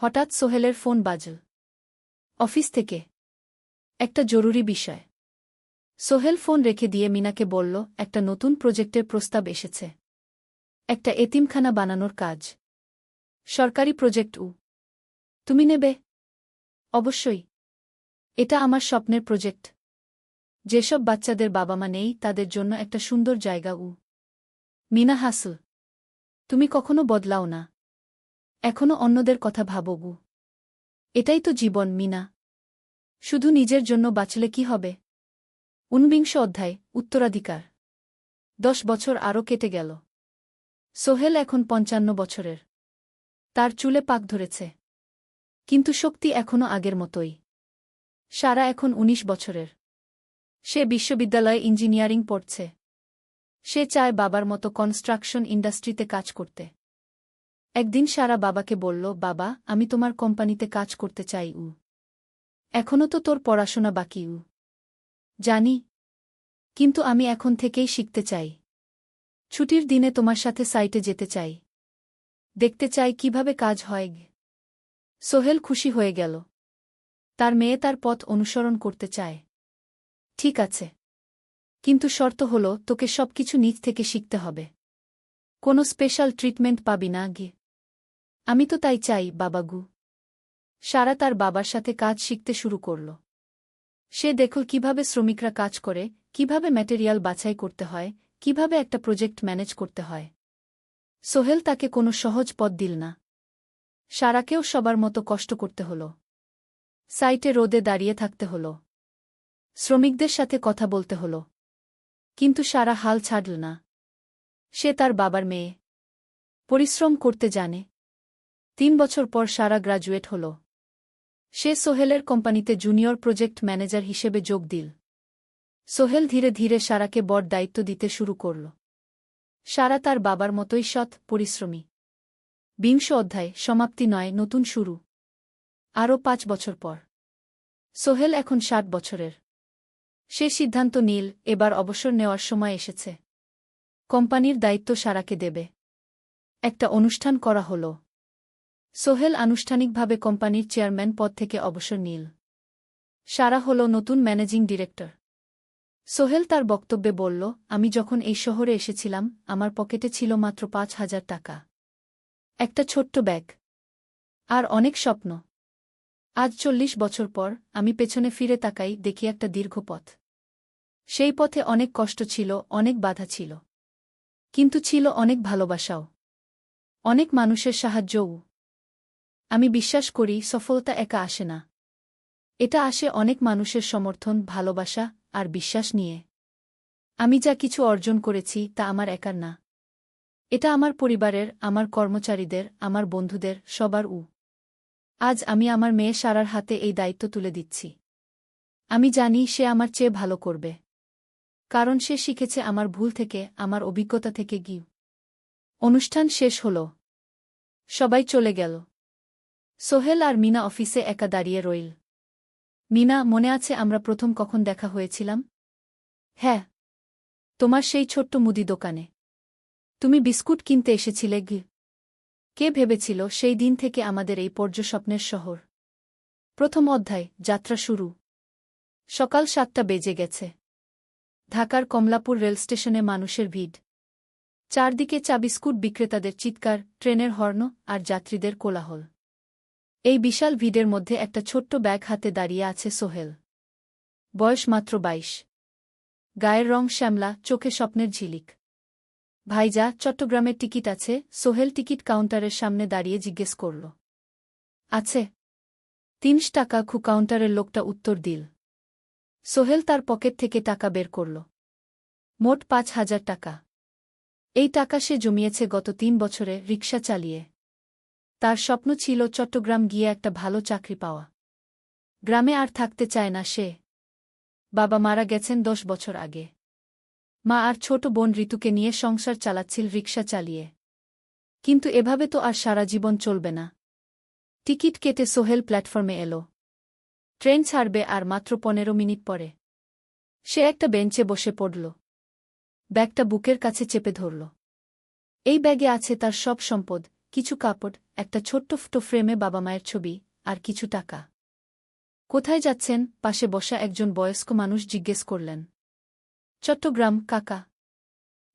হঠাৎ সোহেলের ফোন বাজল। অফিস থেকে। একটা জরুরি বিষয়। সোহেল ফোন রেখে দিয়ে মিনাকে বলল, একটা নতুন প্রজেক্টের প্রস্তাব এসেছে। একটা এতিমখানা বানানোর কাজ। সরকারি প্রজেক্ট। তুমি নেবে? অবশ্যই। এটা আমার স্বপ্নের প্রজেক্ট। যেসব বাচ্চাদের বাবা মা নেই তাদের জন্য একটা সুন্দর জায়গা। মিনা হাসল। তুমি কখনো বদলাও না। এখনো অন্যদের কথা ভাবো। এটাই তো জীবন মিনা। শুধু নিজের জন্য বাঁচলে কি হবে? 49 অধ্যায়, উত্তরাধিকার। 10 বছর আরও কেটে গেল। সোহেল এখন 55 বছরের। তার চুলে পাক ধরেছে। কিন্তু শক্তি এখনও আগের মতোই। সারা এখন 19 বছরের। সে বিশ্ববিদ্যালয়ে ইঞ্জিনিয়ারিং পড়ছে। সে চায় বাবার মতো কনস্ট্রাকশন ইন্ডাস্ট্রিতে কাজ করতে। একদিন সারা বাবাকে বলল, বাবা, আমি তোমার কোম্পানিতে কাজ করতে চাই। এখনও তো তোর পড়াশোনা বাকি। জানি। কিন্তু আমি এখন থেকেই শিখতে চাই। ছুটির দিনে তোমার সাথে সাইটে যেতে চাই। দেখতে চাই কিভাবে কাজ হয়। সোহেল খুশি হয়ে গেল। তার মেয়ে তার পথ অনুসরণ করতে চায়। ঠিক আছে, কিন্তু শর্ত হল তোকে সবকিছু নিজ থেকে শিখতে হবে। কোনো স্পেশাল ট্রিটমেন্ট পাবি না গে। আমি তো তাই চাই, বাবাগু। সারা তার বাবার সাথে কাজ শিখতে শুরু করল। সে দেখল কিভাবে শ্রমিকরা কাজ করে, কিভাবে ম্যাটেরিয়াল বাছাই করতে হয়, কিভাবে একটা প্রজেক্ট ম্যানেজ করতে হয়। সোহেল তাকে কোনো সহজ পথ দিল না। সারাকেও সবার মতো কষ্ট করতে হল। সাইটে রোদে দাঁড়িয়ে থাকতে হল। শ্রমিকদের সাথে কথা বলতে হল। কিন্তু সারা হাল ছাড়ল না। সে তার বাবার মেয়ে। পরিশ্রম করতে জানে। 3 বছর পর সারা গ্রাজুয়েট হল। সে সোহেলের কোম্পানিতে জুনিয়র প্রজেক্ট ম্যানেজার হিসেবে যোগ দিল। সোহেল ধীরে ধীরে সারাকে বড় দায়িত্ব দিতে শুরু করল। সারা তার বাবার মতোই সৎ, পরিশ্রমী। 20 অধ্যায়, সমাপ্তি নয়, নতুন শুরু। আরও 5 বছর পর সোহেল এখন 60 বছরের। সে সিদ্ধান্ত নিল, এবার অবসর নেওয়ার সময় এসেছে। কোম্পানির দায়িত্ব সারাকে দেবে। একটা অনুষ্ঠান করা হল। সোহেল আনুষ্ঠানিকভাবে কোম্পানির চেয়ারম্যান পদ থেকে অবসর নিল। সারা হল নতুন ম্যানেজিং ডিরেক্টর। সোহেল তার বক্তব্যে বলল, আমি যখন এই শহরে এসেছিলাম আমার পকেটে ছিল মাত্র 5,000 টাকা। একটা ছোট্ট ব্যাগ। আর অনেক স্বপ্ন। আজ 40 বছর পর আমি পেছনে ফিরে তাকাই, দেখি একটা দীর্ঘ পথ। সেই পথে অনেক কষ্ট ছিল, অনেক বাধা ছিল। কিন্তু ছিল অনেক ভালোবাসাও। অনেক মানুষের সাহায্যও। আমি বিশ্বাস করি সফলতা একা আসে না। এটা আসে অনেক মানুষের সমর্থন, ভালোবাসা আর বিশ্বাস নিয়ে। আমি যা কিছু অর্জন করেছি তা আমার একার না। এটা আমার পরিবারের, আমার কর্মচারীদের, আমার বন্ধুদের, সবার। আজ আমি আমার মেয়ে সারার হাতে এই দায়িত্ব তুলে দিচ্ছি। আমি জানি সে আমার চেয়ে ভালো করবে। কারণ সে শিখেছে আমার ভুল থেকে, আমার অভিজ্ঞতা থেকে। অনুষ্ঠান শেষ হল। সবাই চলে গেল। সোহেল আর মিনা অফিসে একা দাঁড়িয়ে রইল। মিনা, মনে আছে আমরা প্রথম কখন দেখা হয়েছিলাম? হ্যাঁ, তোমার সেই ছোট্ট মুদি দোকানে। তুমি বিস্কুট কিনতে এসেছিলে। কে ভেবেছিল সেই দিন থেকে আমাদের এই পর্যস্বপ্নের শহর। প্রথম অধ্যায়, যাত্রা শুরু। সকাল 7টা বেজে গেছে। ঢাকার কমলাপুর রেলস্টেশনে মানুষের ভিড়। চারদিকে চা বিস্কুট বিক্রেতাদের চিৎকার, ট্রেনের হর্ন আর যাত্রীদের কোলাহল। এই বিশাল ভিড়ের মধ্যে একটা ছোট্ট ব্যাগ হাতে দাঁড়িয়ে আছে সোহেল। বয়স মাত্র 22। গায়ের রং শ্যামলা, চোখে স্বপ্নের ঝিলিক। ভাইজা, চট্টগ্রামের টিকিট আছে? সোহেল টিকিট কাউন্টারের সামনে দাঁড়িয়ে জিজ্ঞেস করল। আছে। 3 টাকা। কাউন্টারের লোকটা উত্তর দিল। সোহেল তার পকেট থেকে টাকা বের করল। মোট 5,000 টাকা। এই টাকা সে জমিয়েছে গত 3 বছরে রিকশা চালিয়ে। তার স্বপ্ন ছিল চট্টগ্রাম গিয়ে একটা ভালো চাকরি পাওয়া। গ্রামে আর থাকতে চায় না সে। বাবা মারা গেছেন 10 বছর আগে। মা আর ছোট বোন ঋতুকে নিয়ে সংসার চালাচ্ছিল রিকশা চালিয়ে। কিন্তু এভাবে তো আর সারা জীবন চলবে না। টিকিট কেটে সোহেল প্ল্যাটফর্মে এলো। ট্রেন ছাড়বে আর মাত্র 15 মিনিট পরে। সে একটা বেঞ্চে বসে পড়ল। ব্যাগটা বুকের কাছে চেপে ধরল। এই ব্যাগে আছে তার সব সম্পদ, কিছু কাপড়, একটা ছোট্ট ফটো ফ্রেমে বাবা মায়ের ছবি, আর কিছু টাকা। কোথায় যাচ্ছেন? পাশে বসা একজন বয়স্ক মানুষ জিজ্ঞেস করলেন। চট্টগ্রাম কাকা।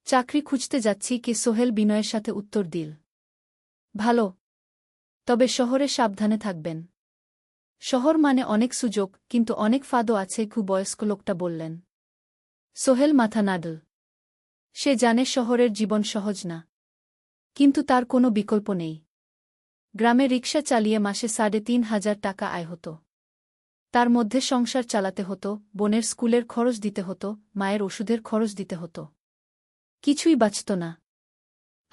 চাকরি খুঁজতে যাচ্ছি। কে? সোহেল বিনয়ের সাথে উত্তর দিল। ভালো। তবে শহরে সাবধানে থাকবেন। শহর মানে অনেক সুযোগ, কিন্তু অনেক ফাঁদও আছে। বয়স্ক লোকটা বললেন। সোহেল মাথা নাড়ল। সে জানে শহরের জীবন সহজ না। কিন্তু তার কোনো বিকল্প নেই। গ্রামে রিকশা চালিয়ে মাসে 3,500 টাকা আয় হতো। তার মধ্যে সংসার চালাতে হতো, বোনের স্কুলের খরচ দিতে হতো, মায়ের ওষুধের খরচ দিতে হতো। কিছুই বাঁচত না।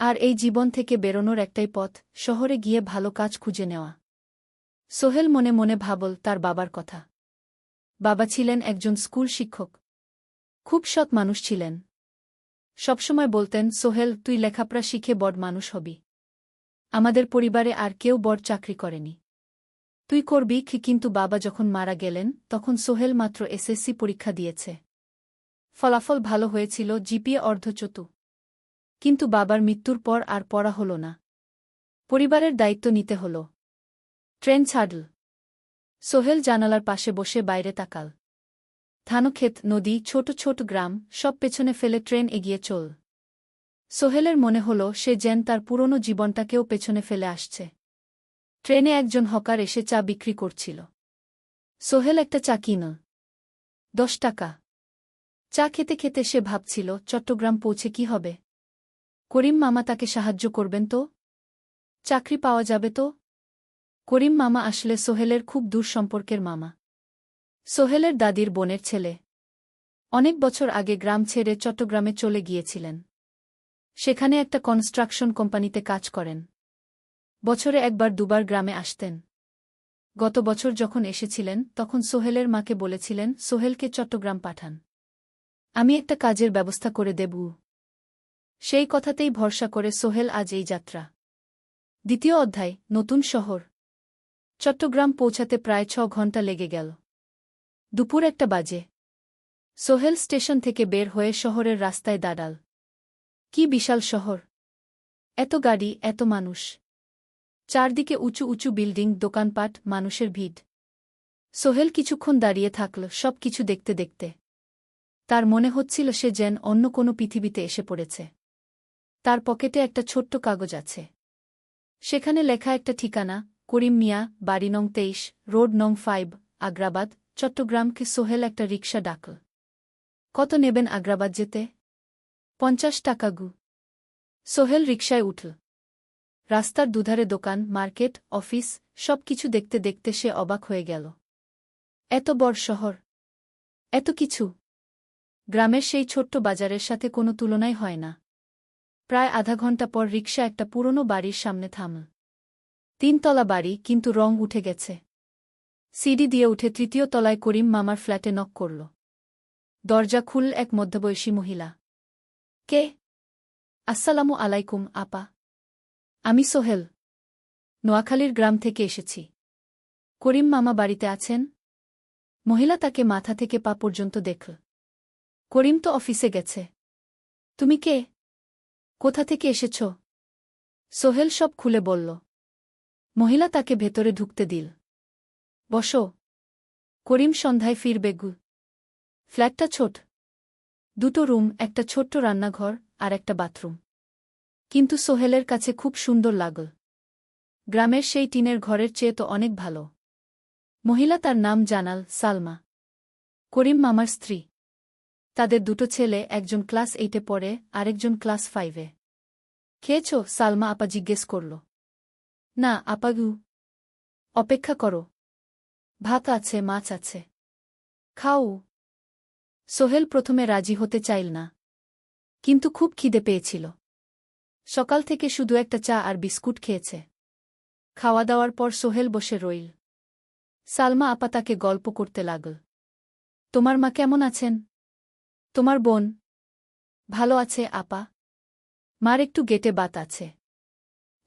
আর এই জীবন থেকে বেরোনোর একটাই পথ, শহরে গিয়ে ভালো কাজ খুঁজে নেওয়া। সোহেল মনে মনে ভাবল তার বাবার কথা। বাবা ছিলেন একজন স্কুল শিক্ষক। খুব সৎ মানুষ ছিলেন। সবসময় বলতেন, সোহেল, তুই লেখাপড়া শিখে বড় মানুষ হবি। আমাদের পরিবারে আর কেউ বড় চাকরি করেনি। তুই করবি। কিন্তু বাবা যখন মারা গেলেন তখন সোহেল মাত্র এসএসসি পরীক্ষা দিয়েছে। ফলাফল ভালো হয়েছিল, জিপিএ অর্ধচতু। কিন্তু বাবার মৃত্যুর পর আর পড়া হল না। পরিবারের দায়িত্ব নিতে হল। ট্রেন ছাড়ল। সোহেল জানালার পাশে বসে বাইরে তাকাল। ধানক্ষেত, নদী, ছোট ছোট গ্রাম, সব পেছনে ফেলে ট্রেন এগিয়ে চল। সোহেলের মনে হল সে যেন তার পুরনো জীবনটাকেও পেছনে ফেলে আসছে। ট্রেনে একজন হকার এসে চা বিক্রি করছিল। সোহেল একটা চা কিন। 10 টাকা। চা খেতে খেতে সে ভাবছিল চট্টগ্রাম পৌঁছে কি হবে। করিম মামা তাকে সাহায্য করবেন তো? চাকরি পাওয়া যাবে তো? করিম মামা আসলে সোহেলের খুব দূর সম্পর্কের মামা। সোহেলের দাদির বোনের ছেলে। অনেক বছর আগে গ্রাম ছেড়ে চট্টগ্রামে চলে গিয়েছিলেন। সেখানে একটা কনস্ট্রাকশন কোম্পানিতে কাজ করেন। বছরে একবার দুবার গ্রামে আসতেন। গত বছর যখন এসেছিলেন তখন সোহেলের মাকে বলেছিলেন সোহেলকে চট্টগ্রাম পাঠান। আমি একটা কাজের ব্যবস্থা করে দেব। সেই কথাতেই ভরসা করে সোহেল আজ এই যাত্রা। দ্বিতীয় অধ্যায়, নতুন শহর। চট্টগ্রাম পৌঁছাতে প্রায় 6 ঘণ্টা লেগে গেল। দুপুর 1টা বাজে। সোহেল স্টেশন থেকে বের হয়ে শহরের রাস্তায় দাঁড়াল। কি বিশাল শহর! এত গাড়ি, এত মানুষ। চারদিকে উঁচু উঁচু বিল্ডিং, দোকানপাট, মানুষের ভিড়। সোহেল কিছুক্ষণ দাঁড়িয়ে থাকল সব কিছু দেখতে দেখতে। তার মনে হচ্ছিল সে যেন অন্য কোনো পৃথিবীতে এসে পড়েছে। তার পকেটে একটা ছোট্ট কাগজ আছে। সেখানে লেখা একটা ঠিকানা, করিম মিয়া, বাড়ি নং 23, রোড নং 5, আগ্রাবাদ, চট্টগ্রামকে। সোহেল একটা রিকশা ডাকল। কত নেবেন আগ্রাবাদ যেতে? 50 টাকা গু। সোহেল রিকশায় উঠল। রাস্তার দুধারে দোকান, মার্কেট, অফিস, সব কিছু দেখতে দেখতে সে অবাক হয়ে গেল। এত বড় শহর, এত কিছু! গ্রামের সেই ছোট্ট বাজারের সাথে কোনো তুলনাই হয় না। প্রায় আধা ঘণ্টা পর রিকশা একটা পুরনো বাড়ির সামনে থামল। 3 তলা বাড়ি, কিন্তু রং উঠে গেছে। সিঁড়ি দিয়ে উঠে 3য় তলায় করিম মামার ফ্ল্যাটে নক করল। দরজা খুলল এক মধ্যবয়সী মহিলা। কে? আসসালামু আলাইকুম আপা। আমি সোহেল। নোয়াখালীর গ্রাম থেকে এসেছি। করিম মামা বাড়িতে আছেন? মহিলা তাকে মাথা থেকে পা পর্যন্ত দেখল। করিম তো অফিসে গেছে। তুমি কে? কোথা থেকে এসেছ? সোহেল সব খুলে বলল। মহিলা তাকে ভেতরে ঢুকতে দিল। বসো। করিম সন্ধ্যায় ফিরবে গু। ফ্ল্যাটটা ছোট। 2টো রুম, একটা ছোট্ট রান্নাঘর আর একটা বাথরুম। কিন্তু সোহেলের কাছে খুব সুন্দর লাগল। গ্রামের সেই টিনের ঘরের চেয়ে তো অনেক ভালো। মহিলা তার নাম জানাল সালমা। করিম মামার স্ত্রী। তাদের 2টো ছেলে, একজন ক্লাস 8-এ পড়ে, আরেকজন ক্লাস 5-এ। খেয়েছ? সালমা আপা জিজ্ঞেস করল। না আপা গু। অপেক্ষা করো। ভাত আছে, মাছ আছে। খাও। সোহেল প্রথমে রাজি হতে চাইল না। কিন্তু খুব খিদে পেয়েছিল। সকাল থেকে শুধু একটা চা আর বিস্কুট খেয়েছে। খাওয়া দাওয়ার পর সোহেল বসে রইল। সালমা আপা তাকে গল্প করতে লাগল। তোমার মা কেমন আছেন? তোমার বোন? ভালো আছে আপা। মার একটু গেটে বাত আছে।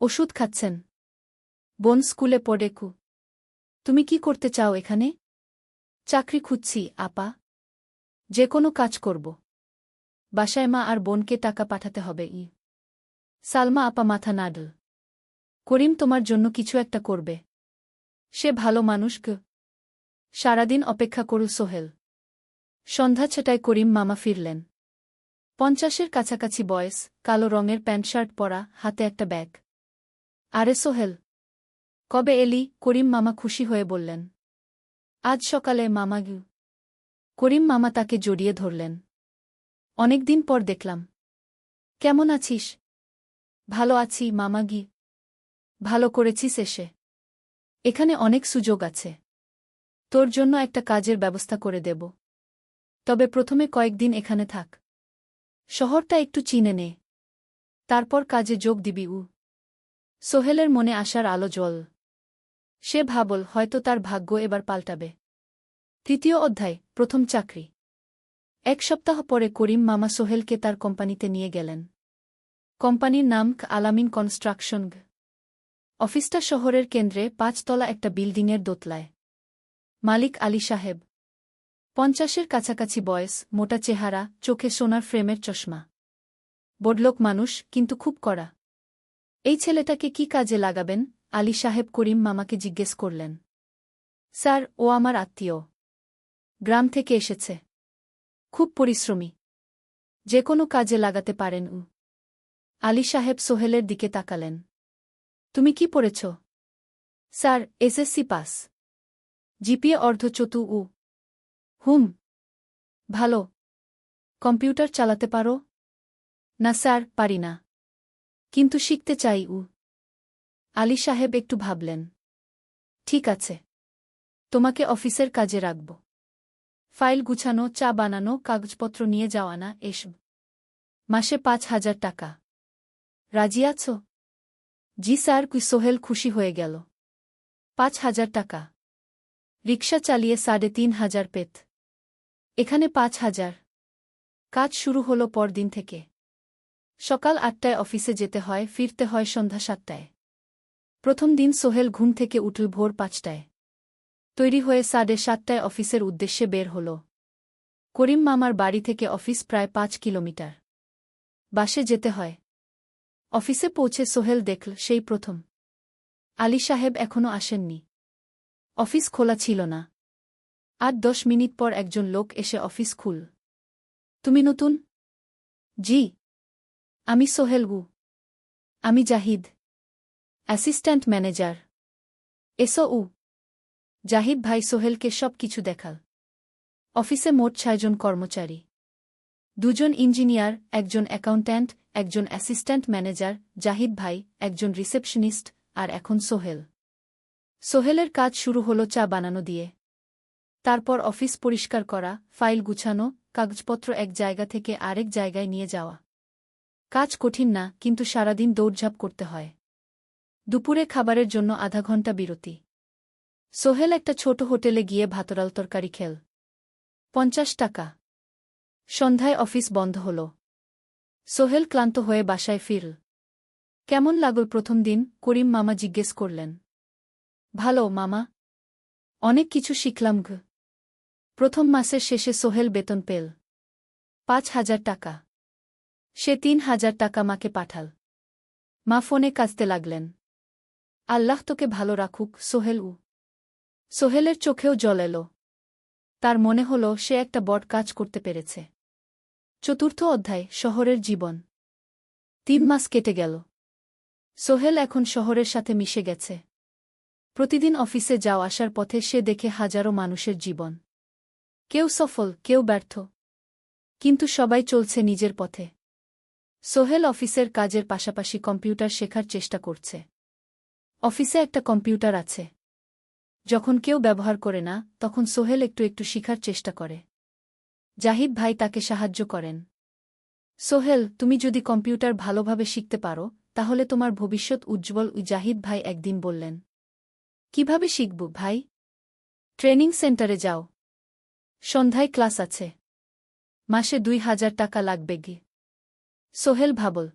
ওষুধ খাচ্ছেন। বোন স্কুলে পড়ে কু। তুমি কি করতে চাও এখানে? চাকরি খুঁজছি আপা। যে কোনো কাজ করব। বাসায় মা আর বোনকে টাকা পাঠাতে হবে। সালমা আপা মাথা নাড়ল। করিম তোমার জন্য কিছু একটা করবে। সে ভালো মানুষ গ। সারাদিন অপেক্ষা করল সোহেল। সন্ধ্যা 6টায় করিম মামা ফিরলেন। 50-এর কাছাকাছি বয়স, কালো রঙের প্যান্ট শার্ট পরা, হাতে একটা ব্যাগ। আরে সোহেল, কবে এলি? করিম মামা খুশি হয়ে বললেন। আজ সকালে মামা গু। করিম মামা তাকে জড়িয়ে ধরলেন। অনেকদিন পর দেখলাম। কেমন আছিস? ভালো আছি মামা গি। ভালো করেছিস এসে। এখানে অনেক সুযোগ আছে। তোর জন্য একটা কাজের ব্যবস্থা করে দেব। তবে প্রথমে কয়েকদিন এখানে থাক। শহরটা একটু চিনে নে। তারপর কাজে যোগ দিবি। সোহেলের মনে আসার আলো জ্বল। সে ভাবল হয়তো তার ভাগ্য এবার পাল্টাবে। 3য় অধ্যায়, প্রথম চাকরি। 1 সপ্তাহ পরে করিম মামা সোহেলকে তার কোম্পানিতে নিয়ে গেলেন। কোম্পানির নাম আলামিন কনস্ট্রাকশন। অফিসটা শহরের কেন্দ্রে, 5 তলা একটা বিল্ডিংয়ের দোতলায়। মালিক আলী সাহেব। 50-এর কাছাকাছি বয়স, মোটা চেহারা, চোখে সোনার ফ্রেমের চশমা। বড়লোক মানুষ, কিন্তু খুব কড়া। এই ছেলেটাকে কি কাজে লাগাবেন? আলী সাহেব করিম মামাকে জিজ্ঞেস করলেন। স্যার, ও আমার আত্মীয়। গ্রাম থেকে এসেছে। খুব পরিশ্রমী। যে কোনো কাজে লাগাতে পারেন উ। আলী সাহেব সোহেলের দিকে তাকালেন। তুমি কি পড়েছ? Sir, SSC pass. জিপিএ অর্ধচতু উ। হুম। ভালো। কম্পিউটার চালাতে পারো? না স্যার, পারি না। কিন্তু শিখতে চাই উ। আলী সাহেব একটু ভাবলেন। ঠিক আছে। তোমাকে অফিসের কাজে রাখব। ফাইল গুছানো, চা বানানো, কাগজপত্র নিয়ে যাওয়া না এসব। মাসে 5,000 টাকা। রাজি আছো? জি স্যার। সোহেল খুশি হয়ে গেল। 5,000 টাকা। রিকশা চালিয়ে 3,500 পেত। এখানে 5,000। কাজ শুরু হলো পরদিন থেকে। সকাল 8টায় অফিসে যেতে হয়, ফিরতে হয় সন্ধ্যা 7টায়। প্রথম দিন সোহেল ঘুম থেকে উঠল ভোর 5টায়। তৈরি হয়ে 7:30টায় অফিসের উদ্দেশ্যে বের হল। করিম মামার বাড়ি থেকে অফিস প্রায় 5 কিলোমিটার। বাসে যেতে হয়। অফিসে পৌঁছে সোহেল দেখল সেই প্রথম আলী সাহেব এখনও আসেননি। অফিস খোলা ছিল না। 8-10 মিনিট পর একজন লোক এসে অফিস খুল। তুমি নতুন? জি। আমি সোহেল গু। আমি জাহিদ, অ্যাসিস্ট্যান্ট ম্যানেজার। এসো উ। জাহিদ ভাই সোহেলকে সব কিছু দেখাল। অফিসে মোট 6 জন কর্মচারী। 2 জন ইঞ্জিনিয়ার, একজন অ্যাকাউন্ট্যান্ট, একজন অ্যাসিস্ট্যান্ট ম্যানেজার, জাহিদ ভাই, একজন রিসেপশনিস্ট, আর এখন সোহেল। সোহেলের কাজ শুরু হলো চা বানানো দিয়ে। তারপর অফিস পরিষ্কার করা, ফাইল গুছানো, কাগজপত্র এক জায়গা থেকে আরেক জায়গায় নিয়ে যাওয়া। কাজ কঠিন না, কিন্তু সারাদিন দৌড়ঝাঁপ করতে হয়। দুপুরে খাবারের জন্য আধা ঘন্টা বিরতি। সোহেল একটা ছোট হোটেলে গিয়ে ভাতরাল তরকারি খেল। 50 টাকা। সন্ধ্যায় অফিস বন্ধ হল। সোহেল ক্লান্ত হয়ে বাসায় ফিরল। কেমন লাগল প্রথম দিন? করিম মামা জিজ্ঞেস করলেন। ভালো মামা। অনেক কিছু শিখলাম ঘ। প্রথম মাসের শেষে সোহেল বেতন পেল 5,000 টাকা। সে 3,000 টাকা মাকে পাঠাল। মা ফোনে কাঁদতে লাগলেন। আল্লাহ তোকে ভালো রাখুক সোহেল উ। সোহেলের চোখেও জল এলো। তার মনে হল সে একটা বড় কাজ করতে পেরেছে। চতুর্থ অধ্যায়, শহরের জীবন। 3 মাস কেটে গেল। সোহেল এখন শহরের সাথে মিশে গেছে। প্রতিদিন অফিসে যাও আসার পথে সে দেখে হাজারো মানুষের জীবন। কেউ সফল, কেউ ব্যর্থ। কিন্তু সবাই চলছে নিজের পথে। সোহেল অফিসের কাজের পাশাপাশি কম্পিউটার শেখার চেষ্টা করছে। অফিসে একটা কম্পিউটার আছে। যখন কেউ ব্যবহার করে না, তখন সোহেল একটু একটু শিখার চেষ্টা করে। জাহিদ ভাই তাকে সাহায্য করেন। সোহেল, তুমি যদি কম্পিউটার ভালোভাবে শিখতে পারো, তাহলে তোমার ভবিষ্যৎ উজ্জ্বল। জাহিদ ভাই একদিন বললেন। কিভাবে শিখব ভাই? ট্রেনিং সেন্টারে যাও। সন্ধ্যায় ক্লাস আছে। মাসে 2,000 টাকা লাগবে গি। সোহেল ভাবল।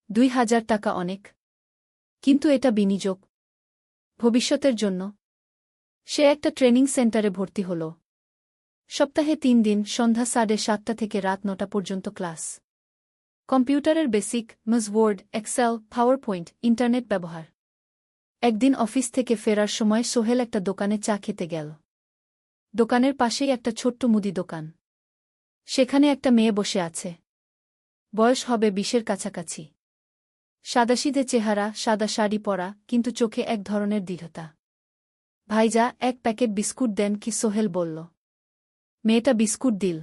2,000 টাকা অনেক। কিন্তু এটা বিনিয়োগ। ভবিষ্যতের জন্য। সে একটা ট্রেনিং সেন্টারে ভর্তি হল। সপ্তাহে 3 দিন, সন্ধ্যা 7:30 থেকে রাত 9টা পর্যন্ত ক্লাস। কম্পিউটারের basic, MS Word, Excel, PowerPoint, internet ব্যবহার। একদিন অফিস থেকে ফেরার সময় সোহেল একটা দোকানে চা খেতে গেল। দোকানের পাশেই একটা ছোট্ট মুদি দোকান। সেখানে একটা মেয়ে বসে আছে। বয়স হবে 20-এর কাছাকাছি। সাদাসিধে চেহারা, সাদা শাড়ি পরা, কিন্তু চোখে এক ধরনের দৃঢ়তা। ভাইজা, 1 প্যাকেট বিস্কুট দেন কি? সোহেল বলল। মেয়েটা বিস্কুট দিল।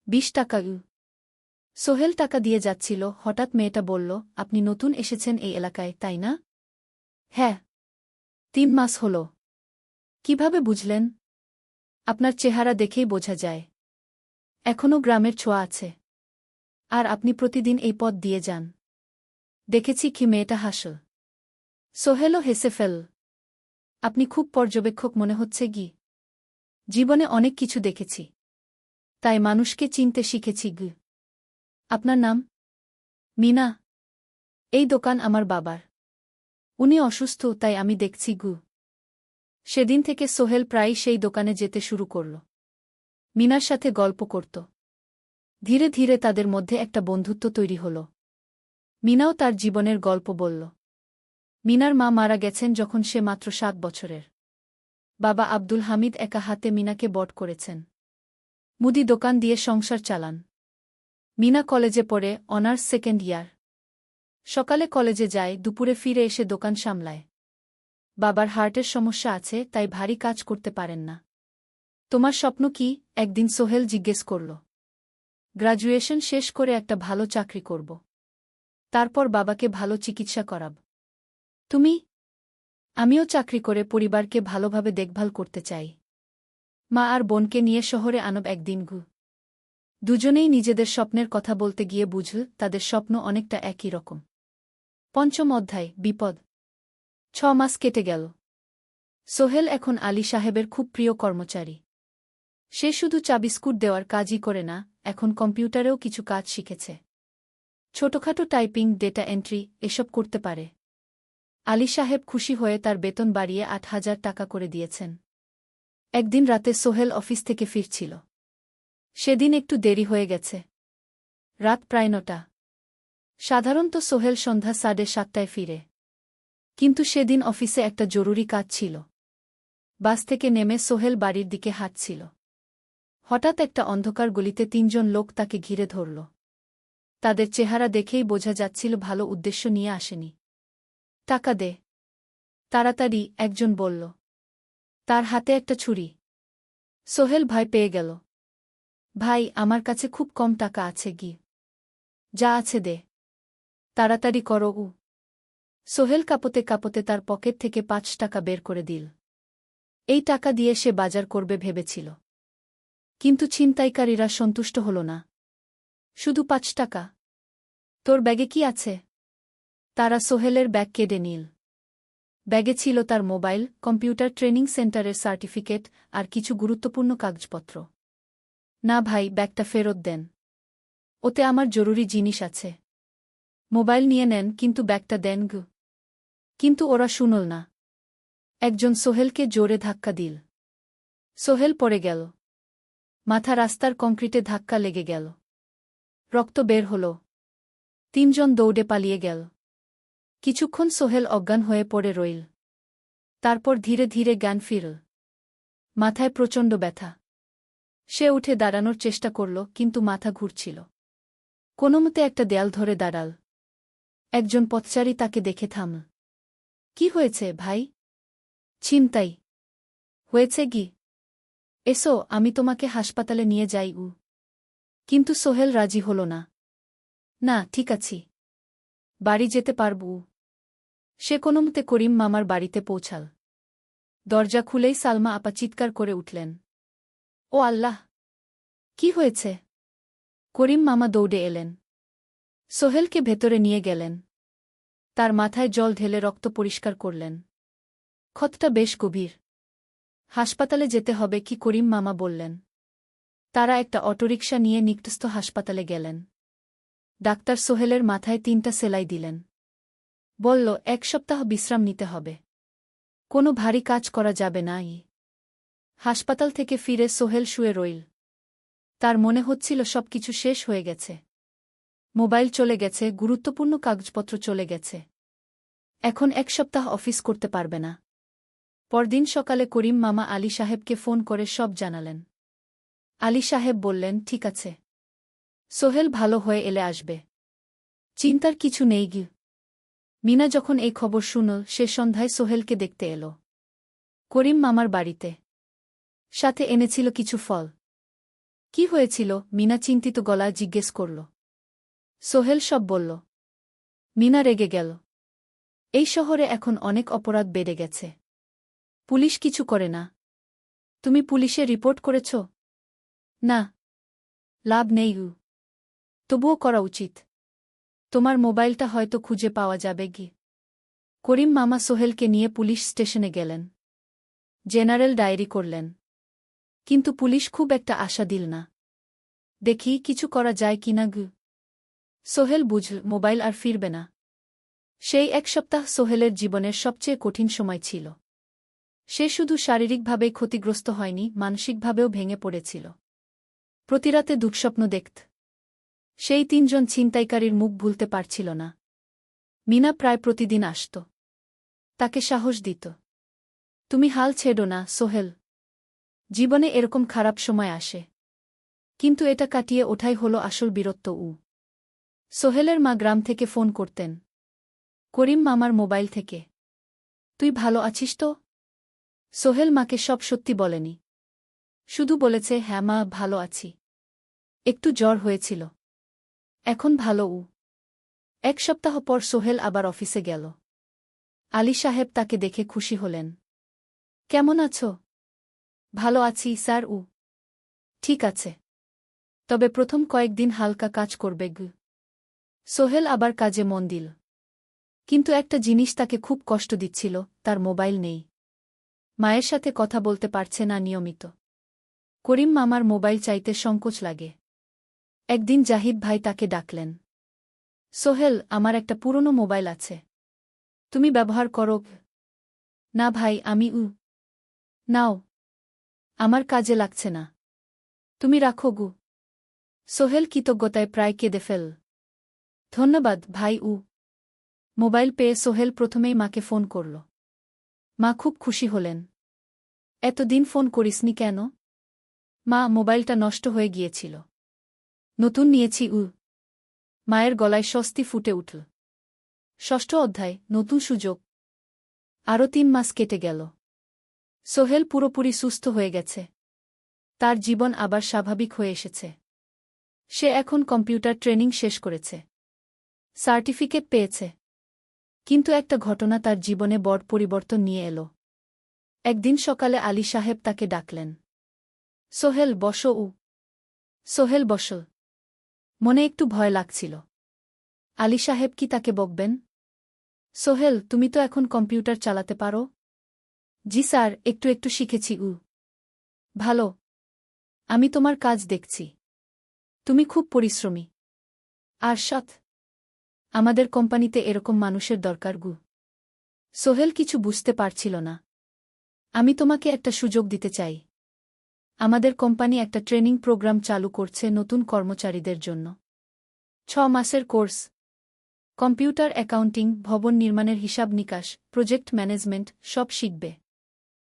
20 টাকা। সোহেল টাকা দিয়ে যাচ্ছিল, হঠাৎ মেয়েটা বলল, আপনি নতুন এসেছেন এই এলাকায়, তাই না? হ্যাঁ। 3 মাস হল। কিভাবে বুঝলেন? আপনার চেহারা দেখেই বোঝা যায়। এখনও গ্রামের ছোঁয়া আছে। আর আপনি প্রতিদিন এই পথ দিয়ে যান। দেখেছি কি? মেয়েটা হাসল। সোহেলও হেসে ফেল। আপনি খুব পর্যবেক্ষক মনে হচ্ছে গি। জীবনে অনেক কিছু দেখেছি। তাই মানুষকে চিনতে শিখেছি গি। আপনার নাম? মিনা। এই দোকান আমার বাবার। উনি অসুস্থ, তাই আমি দেখছি গু। সেদিন থেকে সোহেল প্রায়ই সেই দোকানে যেতে শুরু করল। মিনার সাথে গল্প করত। ধীরে ধীরে তাদের মধ্যে একটা বন্ধুত্ব তৈরি হল। মিনাও তার জীবনের গল্প বলল। মিনার মা মারা গেছেন যখন সে মাত্র 7 বছরের। বাবা আব্দুল হামিদ একা হাতে মিনাকে বড় করেছেন। মুদি দোকান দিয়ে সংসার চালান। মিনা কলেজে পড়ে, অনার্স সেকেন্ড ইয়ার। সকালে কলেজে যায়, দুপুরে ফিরে এসে দোকান সামলায়। বাবার হার্টের সমস্যা আছে, তাই ভারী কাজ করতে পারেন না। তোমার স্বপ্ন কি? একদিন সোহেল জিজ্ঞেস করল। গ্র্যাজুয়েশন শেষ করে একটা ভালো চাকরি করব। তারপর বাবাকে ভালো চিকিৎসা করাব। তুমি? আমিও চাকরি করে পরিবারকে ভালোভাবে দেখভাল করতে চাই। মা আর বোনকে নিয়ে শহরে আনব একদিন। দুজনেই নিজেদের স্বপ্নের কথা বলতে গিয়ে বুঝল তাদের স্বপ্ন অনেকটা একই রকম। পঞ্চম অধ্যায়, বিপদ। 6 মাস কেটে গেল। সোহেল এখন আলী সাহেবের খুব প্রিয় কর্মচারী। সে শুধু চা বিস্কুট দেওয়ার কাজই করে না, এখন কম্পিউটারেও কিছু কাজ শিখেছে। ছোটখাটো টাইপিং, ডেটা এন্ট্রি এসব করতে পারে। আলী সাহেব খুশি হয়ে তার বেতন বাড়িয়ে 8,000 টাকা করে দিয়েছেন। একদিন রাতে সোহেল অফিস থেকে ফিরছিল। সেদিন একটু দেরি হয়ে গেছে। রাত প্রায় 9টা। সাধারণত সোহেল সন্ধ্যা 7:30টায় ফিরে। কিন্তু সেদিন অফিসে একটা জরুরি কাজ ছিল। বাস থেকে নেমে সোহেল বাড়ির দিকে হাঁটছিল। হঠাৎ একটা অন্ধকার গলিতে 3 জন লোক তাকে ঘিরে ধরল। তাদের চেহারা দেখেই বোঝা যাচ্ছিল ভালো উদ্দেশ্য নিয়ে আসেনি। টাকা দে, তাড়াতাড়ি, একজন বলল। তার হাতে একটা ছুরি। সোহেল ভয় পেয়ে গেল। ভাই, আমার কাছে খুব কম টাকা আছে। যা আছে দে, তাড়াতাড়ি করো। সোহেল কাঁপতে কাঁপতে তার পকেট থেকে 5 টাকা বের করে দিল। এই টাকা দিয়ে সে বাজার করবে ভেবেছিল। কিন্তু ছিনতাইকারীরা সন্তুষ্ট হল না। শুধু 5 টাকা? তোর ব্যাগে কি আছে? তারা সোহেলের ব্যাগ কেড়ে নিল। ব্যাগে ছিল তার মোবাইল, কম্পিউটার ট্রেনিং সেন্টারের সার্টিফিকেট আর কিছু গুরুত্বপূর্ণ কাগজপত্র। না ভাই, ব্যাগটা ফেরত দেন। ওতে আমার জরুরি জিনিস আছে। মোবাইল নিয়ে নেন, কিন্তু ব্যাগটা দেন। কিন্তু ওরা শুনল না। একজন সোহেলকে জোরে ধাক্কা দিল। সোহেল পড়ে গেল। মাথা রাস্তার কংক্রিটে ধাক্কা লেগে গেল। রক্ত বের হল। 3 জন দৌড়ে পালিয়ে গেল। কিছুক্ষণ সোহেল অজ্ঞান হয়ে পড়ে রইল। তারপর ধীরে ধীরে জ্ঞান ফিরল। মাথায় প্রচণ্ড ব্যথা। সে উঠে দাঁড়ানোর চেষ্টা করল, কিন্তু মাথা ঘুরছিল। কোনোমতে একটা দেয়াল ধরে দাঁড়াল। একজন পথচারী তাকে দেখে থামল। কি হয়েছে ভাই? ছিনতাই হয়েছে। এসো, আমি তোমাকে হাসপাতালে নিয়ে যাই। কিন্তু সোহেল রাজি হল না। না, ঠিক আছি, বাড়ি যেতে পারব। সে কোনোমতে করিম মামার বাড়িতে পৌঁছাল। দরজা খুলেই সালমা আপা চিৎকার করে উঠলেন। ও আল্লাহ! কি হয়েছে? করিম মামা দৌড়ে এলেন। সোহেলকে ভেতরে নিয়ে গেলেন। তার মাথায় জল ঢেলে রক্ত পরিষ্কার করলেন। ক্ষতটা বেশ গভীর। হাসপাতালে যেতে হবে কি? করিম মামা বললেন। তারা একটা অটোরিকশা নিয়ে নিকটস্থ হাসপাতালে গেলেন। ডাক্তার সোহেলের মাথায় 3টা সেলাই দিলেন। বলল, 1 সপ্তাহ বিশ্রাম নিতে হবে। কোনো ভারী কাজ করা যাবে না। হাসপাতাল থেকে ফিরে সোহেল শুয়ে রইল। তার মনে হচ্ছিল সবকিছু শেষ হয়ে গেছে। মোবাইল চলে গেছে, গুরুত্বপূর্ণ কাগজপত্র চলে গেছে। এখন 1 সপ্তাহ অফিস করতে পারবে না। পরদিন সকালে করিম মামা আলী সাহেবকে ফোন করে সব জানালেন। আলী সাহেব বললেন, ঠিক আছে, সোহেল ভালো হয়ে এলে আসবে, চিন্তার কিছু নেই। মিনা যখন এই খবর শুনল, সে সন্ধ্যায় সোহেলকে দেখতে এল করিম মামার বাড়িতে। সাথে এনেছিল কিছু ফল। কি হয়েছিল? মিনা চিন্তিত গলায় জিজ্ঞেস করল। সোহেল সব বলল। মিনা রেগে গেল। এই শহরে এখন অনেক অপরাধ বেড়ে গেছে। পুলিশ কিছু করে না। তুমি পুলিশে রিপোর্ট করেছ? না, লাভ নেই। তবুও করা উচিত। তোমার মোবাইলটা হয়তো খুঁজে পাওয়া যাবে। করিম মামা সোহেলকে নিয়ে পুলিশ স্টেশনে গেলেন। জেনারেল ডায়েরি করলেন। কিন্তু পুলিশ খুব একটা আশা দিল না। দেখি কিছু করা যায় কিনা। সোহেল বুঝল মোবাইল আর ফিরবে না। সেই 1 সপ্তাহ সোহেলের জীবনের সবচেয়ে কঠিন সময় ছিল। সে শুধু শারীরিকভাবেই ক্ষতিগ্রস্ত হয়নি, মানসিকভাবেও ভেঙে পড়েছিল। প্রতিরাতে দুঃস্বপ্ন দেখত। সেই 3 জন ছিনতাইকারীর মুখ ভুলতে পারছিল না। মিনা প্রায় প্রতিদিন আসত। তাকে সাহস দিত। তুমি হাল ছেড়ো না, সোহেল। জীবনে এরকম খারাপ সময় আসে, কিন্তু এটা কাটিয়ে ওঠাই হলো আসল বীরত্ব। সোহেলের মা গ্রাম থেকে ফোন করতেন, করিম মামার মোবাইল থেকে। তুই ভালো আছিস তো? সোহেল মাকে সব সত্যি বলেনি, শুধু বলেছে, হ্যাঁ মা, ভালো আছি, একটু জ্বর হয়েছিল, এখন ভালো। এক সপ্তাহ পর সোহেল আবার অফিসে গেল। আলী সাহেব তাকে দেখে খুশি হলেন। কেমন আছো? ভালো আছি স্যার। ঠিক আছে, তবে প্রথম কয়েকদিন হালকা কাজ করবে। সোহেল আবার কাজে মন দিল, কিন্তু একটা জিনিস তাকে খুব কষ্ট দিচ্ছিল, তার মোবাইল নেই। মায়ের সাথে কথা বলতে পারছে না নিয়মিত। করিম মামার মোবাইল চাইতে সংকোচ লাগে। একদিন জাহিদ ভাই তাকে ডাকলেন। সোহেল, আমার একটা পুরনো মোবাইল আছে, তুমি ব্যবহার করো? না ভাই, আমি নাও, আমার কাজে লাগছে না, তুমি রাখো। সোহেল কৃতজ্ঞতায় প্রায় কেঁদে ফেল। ধন্যবাদ ভাই। মোবাইল পেয়ে সোহেল প্রথমেই মাকে ফোন করল। মা খুব খুশি হলেন। এতদিন ফোন করিসনি কেন? মা, মোবাইলটা নষ্ট হয়ে গিয়েছিল, নতুন নিয়েছি। মায়ের গলায় স্বস্তি ফুটে উঠল। ষষ্ঠ অধ্যায়, নতুন সুযোগ। আরও 3 মাস কেটে গেল। সোহেল পুরোপুরি সুস্থ হয়ে গেছে, তার জীবন আবার স্বাভাবিক হয়ে এসেছে। সে এখন কম্পিউটার ট্রেনিং শেষ করেছে, সার্টিফিকেট পেয়েছে। কিন্তু একটা ঘটনা তার জীবনে বড় পরিবর্তন নিয়ে এল। একদিন সকালে আলী সাহেব তাকে ডাকলেন। সোহেল, বসো। সোহেল বসল। মনে একটু ভয় লাগছিল। আলী সাহেব কি তাকে বকবেন? সোহেল, তুমি তো এখন কম্পিউটার চালাতে পারো? জি স্যার, একটু একটু শিখেছি। ভালো, আমি তোমার কাজ দেখছি, তুমি খুব পরিশ্রমী আর সৎ। আমাদের কোম্পানিতে এরকম মানুষের দরকার। সোহেল কিছু বুঝতে পারছিল না। আমি তোমাকে একটা সুযোগ দিতে চাই। আমাদের কোম্পানি একটা ট্রেনিং প্রোগ্রাম চালু করছে নতুন কর্মচারীদের জন্য। 6 মাসের কোর্স, কম্পিউটার অ্যাকাউন্টিং, ভবন নির্মাণের হিসাব নিকাশ, প্রজেক্ট ম্যানেজমেন্ট, সব শিখবে।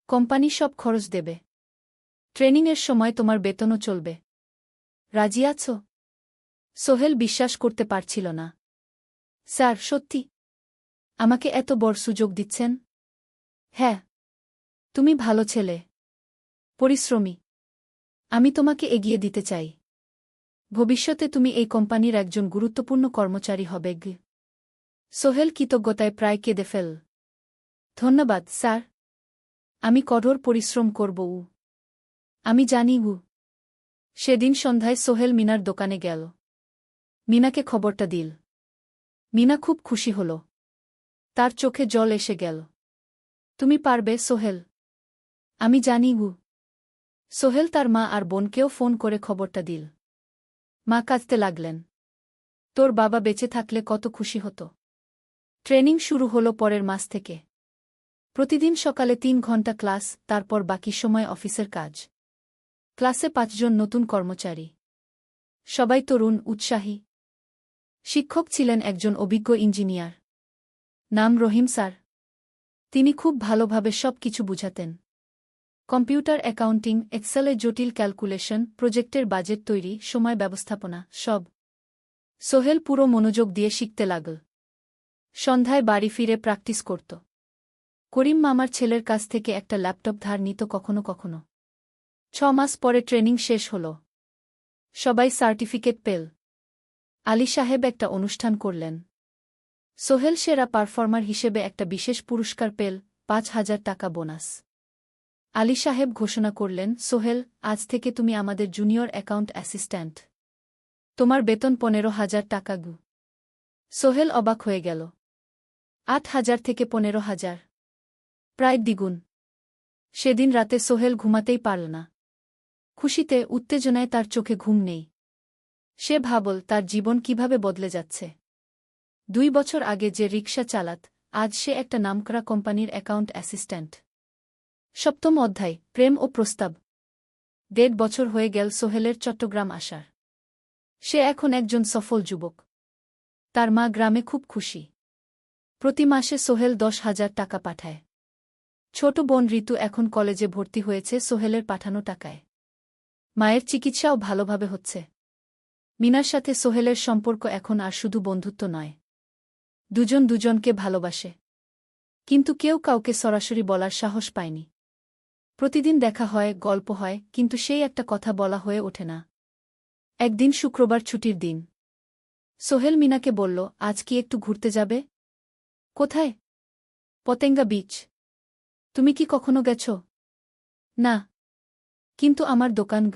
কোম্পানি সব খরচ দেবে। ট্রেনিংয়ের সময় তোমার বেতনও চলবে। রাজি আছো? সোহেল বিশ্বাস করতে পারছিল না। স্যার, সত্যি? আমাকে এত বড় সুযোগ দিচ্ছেন? হ্যাঁ, তুমি ভালো ছেলে, পরিশ্রমী। আমি তোমাকে এগিয়ে দিতে চাই। ভবিষ্যতে তুমি এই কোম্পানির একজন গুরুত্বপূর্ণ কর্মচারী হবে। সোহেল কৃতজ্ঞতায় প্রায় কেঁদে ফেল। ধন্যবাদ স্যার, আমি কঠোর পরিশ্রম করব। আমি জানি। সেদিন সন্ধ্যায় সোহেল মিনার দোকানে গেল। মিনাকে খবরটা দিল। মিনা খুব খুশি হল, তার চোখে জল এসে গেল। তুমি পারবে সোহেল, আমি জানি। সোহেল তার মা আর বোনকেও ফোন করে খবরটা দিল। মা কাঁদতে লাগলেন। তোর বাবা বেঁচে থাকলে কত খুশি হতো। ট্রেনিং শুরু হলো পরের মাস থেকে। প্রতিদিন সকালে 3 ঘন্টা ক্লাস, তারপর বাকি সময় অফিসের কাজ। ক্লাসে 5 জন নতুন কর্মচারী, সবাই তরুণ, উৎসাহী। শিক্ষক ছিলেন একজন অভিজ্ঞ ইঞ্জিনিয়ার, নাম রহিম স্যার। তিনি খুব ভালোভাবে সব কিছু বুঝাতেন। কম্পিউটার অ্যাকাউন্টিং, এক্সেলে জটিল ক্যালকুলেশন, প্রজেক্টের বাজেট তৈরি, সময় ব্যবস্থাপনা, সব। সোহেল পুরো মনোযোগ দিয়ে শিখতে লাগল। সন্ধ্যায় বাড়ি ফিরে প্র্যাকটিস করত। করিম মামার ছেলের কাছ থেকে একটা ল্যাপটপ ধার নিত কখনো কখনো। 6 মাস পরে ট্রেনিং শেষ হল। সবাই সার্টিফিকেট পেল। আলী সাহেব একটা অনুষ্ঠান করলেন। সোহেল সেরা পারফর্মার হিসেবে একটা বিশেষ পুরস্কার পেল, 5,000 টাকা বোনাস। আলী সাহেব ঘোষণা করলেন, সোহেল, আজ থেকে তুমি আমাদের জুনিয়র অ্যাকাউন্ট অ্যাসিস্ট্যান্ট। তোমার বেতন 15,000 টাকা। সোহেল অবাক হয়ে গেল। 8,000 থেকে 15,000, প্রায় দ্বিগুণ। সেদিন রাতে সোহেল ঘুমাতেই পারল না। খুশিতে, উত্তেজনায় তার চোখে ঘুম নেই। সে ভাবল তার জীবন কিভাবে বদলে যাচ্ছে। 2 বছর আগে যে রিকশা চালাত, আজ সে একটা নামকরা কোম্পানির অ্যাকাউন্ট অ্যাসিস্ট্যান্ট। 7ম অধ্যায়, প্রেম ও প্রস্তাব। 1.5 বছর হয়ে গেল সোহেলের চট্টগ্রাম আসার। সে এখন একজন সফল যুবক। তার মা গ্রামে খুব খুশি। প্রতি মাসে সোহেল 10,000 টাকা পাঠায়। ছোট বোন ঋতু এখন কলেজে ভর্তি হয়েছে সোহেলের পাঠানো টাকায়। মায়ের চিকিৎসাও ভালোভাবে হচ্ছে। মিনার সাথে সোহেলের সম্পর্ক এখন আর শুধু বন্ধুত্ব নয়। দুজন দুজনকে ভালোবাসে। কিন্তু কেউ কাউকে সরাসরি বলার সাহস পায়নি। প্রতিদিন দেখা হয়, গল্প হয়, কিন্তু সেই একটা কথা বলা হয়ে ওঠে না। একদিন শুক্রবার ছুটির দিন। সোহেল মিনাকে বলল, আজ কি একটু ঘুরতে যাবে? কোথায়? পতেঙ্গা বিচ। তুমি কি কখনো গেছ? না। কিন্তু আমার দোকান গ।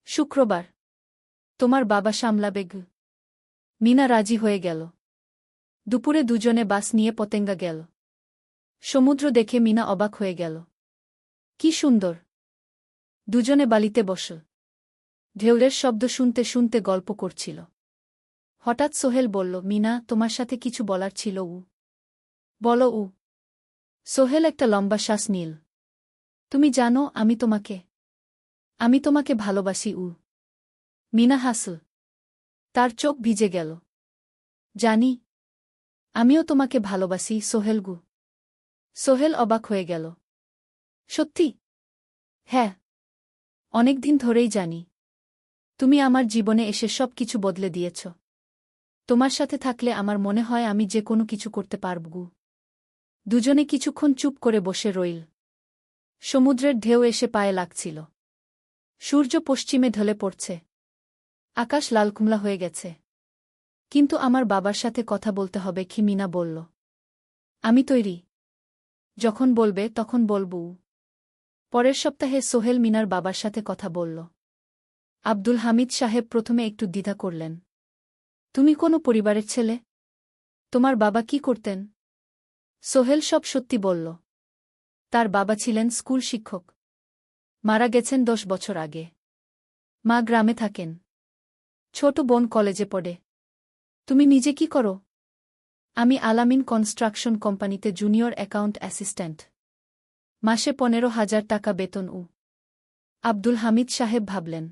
শুক্রবার। তোমার বাবা সামলাবে গ। মিনা রাজি হয়ে গেল। দুপুরে দুজনে বাস নিয়ে পতেঙ্গা গেল। সমুদ্র দেখে মিনা অবাক হয়ে গেল। কি সুন্দর! দুজনে বালিতে বসল। ঢেউয়ের শব্দ শুনতে শুনতে গল্প করছিল। হঠাৎ সোহেল বলল, মিনা, তোমার সাথে কিছু বলার ছিল। বলো। সোহেল একটা লম্বা শ্বাস নিল। তুমি জানো আমি তোমাকে ভালোবাসি। মিনা হাসল। তার চোখ ভিজে গেল। জানি। আমিও তোমাকে ভালোবাসি সোহেল। সোহেল অবাক হয়ে গেল। সত্যি? হ্যাঁ। অনেকদিন ধরেই জানি। তুমি আমার জীবনে এসে সব কিছু বদলে দিয়েছ। তোমার সাথে থাকলে আমার মনে হয় আমি যে কোনো কিছু করতে পারব। দুজনে কিছুক্ষণ চুপ করে বসে রইল। সমুদ্রের ঢেউ এসে পায়ে লাগছিল। সূর্য পশ্চিমে ঢলে পড়ছে। আকাশ লালকুমলা হয়ে গেছে। কিন্তু আমার বাবার সাথে কথা বলতে হবে কি? মিনা বলল। আমি তৈরি। যখন বলবে তখন বলবো। পরের সপ্তাহে সোহেল মিনার বাবার সাথে কথা বলল। আব্দুল হামিদ সাহেব প্রথমে একটু দ্বিধা করলেন। তুমি কোনো পরিবারের ছেলে? তোমার বাবা কি করতেন? সোহেল সব সত্যি বলল। তার বাবা ছিলেন স্কুল শিক্ষক। মারা গেছেন 10 বছর আগে। মা গ্রামে থাকেন। ছোট বোন কলেজে পড়ে। তুমি নিজে কি করো? আমি আলামিন কনস্ট্রাকশন কোম্পানিতে জুনিয়র অ্যাকাউন্ট অ্যাসিস্ট্যান্ট। মাসে 15,000 টাকা বেতন। আব্দুল হামিদ সাহেব ভাবলেন।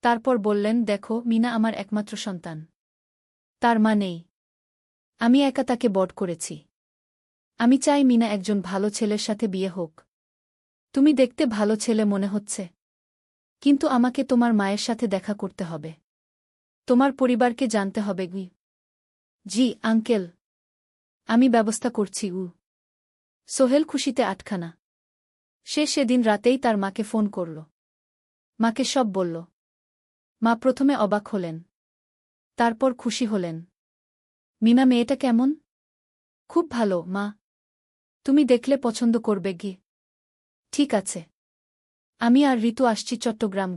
তারপর বললেন, দেখো মিনা আমার একমাত্র সন্তান। তার মা নেই। আমি একা তাকে বড় করেছি। আমি চাই মিনা একজন ভালো ছেলের সাথে বিয়ে হোক। তুমি দেখতে ভালো ছেলে মনে হচ্ছে। কিন্তু আমাকে তোমার মায়ের সাথে দেখা করতে হবে। তোমার পরিবারকে জানতে হবে। জি আঙ্কেল। আমি ব্যবস্থা করছি। সোহেল খুশিতে আটখানা। সে সেদিন রাতেই তার মাকে ফোন করল। মাকে সব বলল। মা প্রথমে অবাক হলেন। তারপর খুশি হলেন। মিনা মেয়েটা কেমন? খুব ভালো মা। তুমি দেখলে পছন্দ করবে। ঠিক আছে। আমি আর ঋতু আসছি চট্টগ্রাম।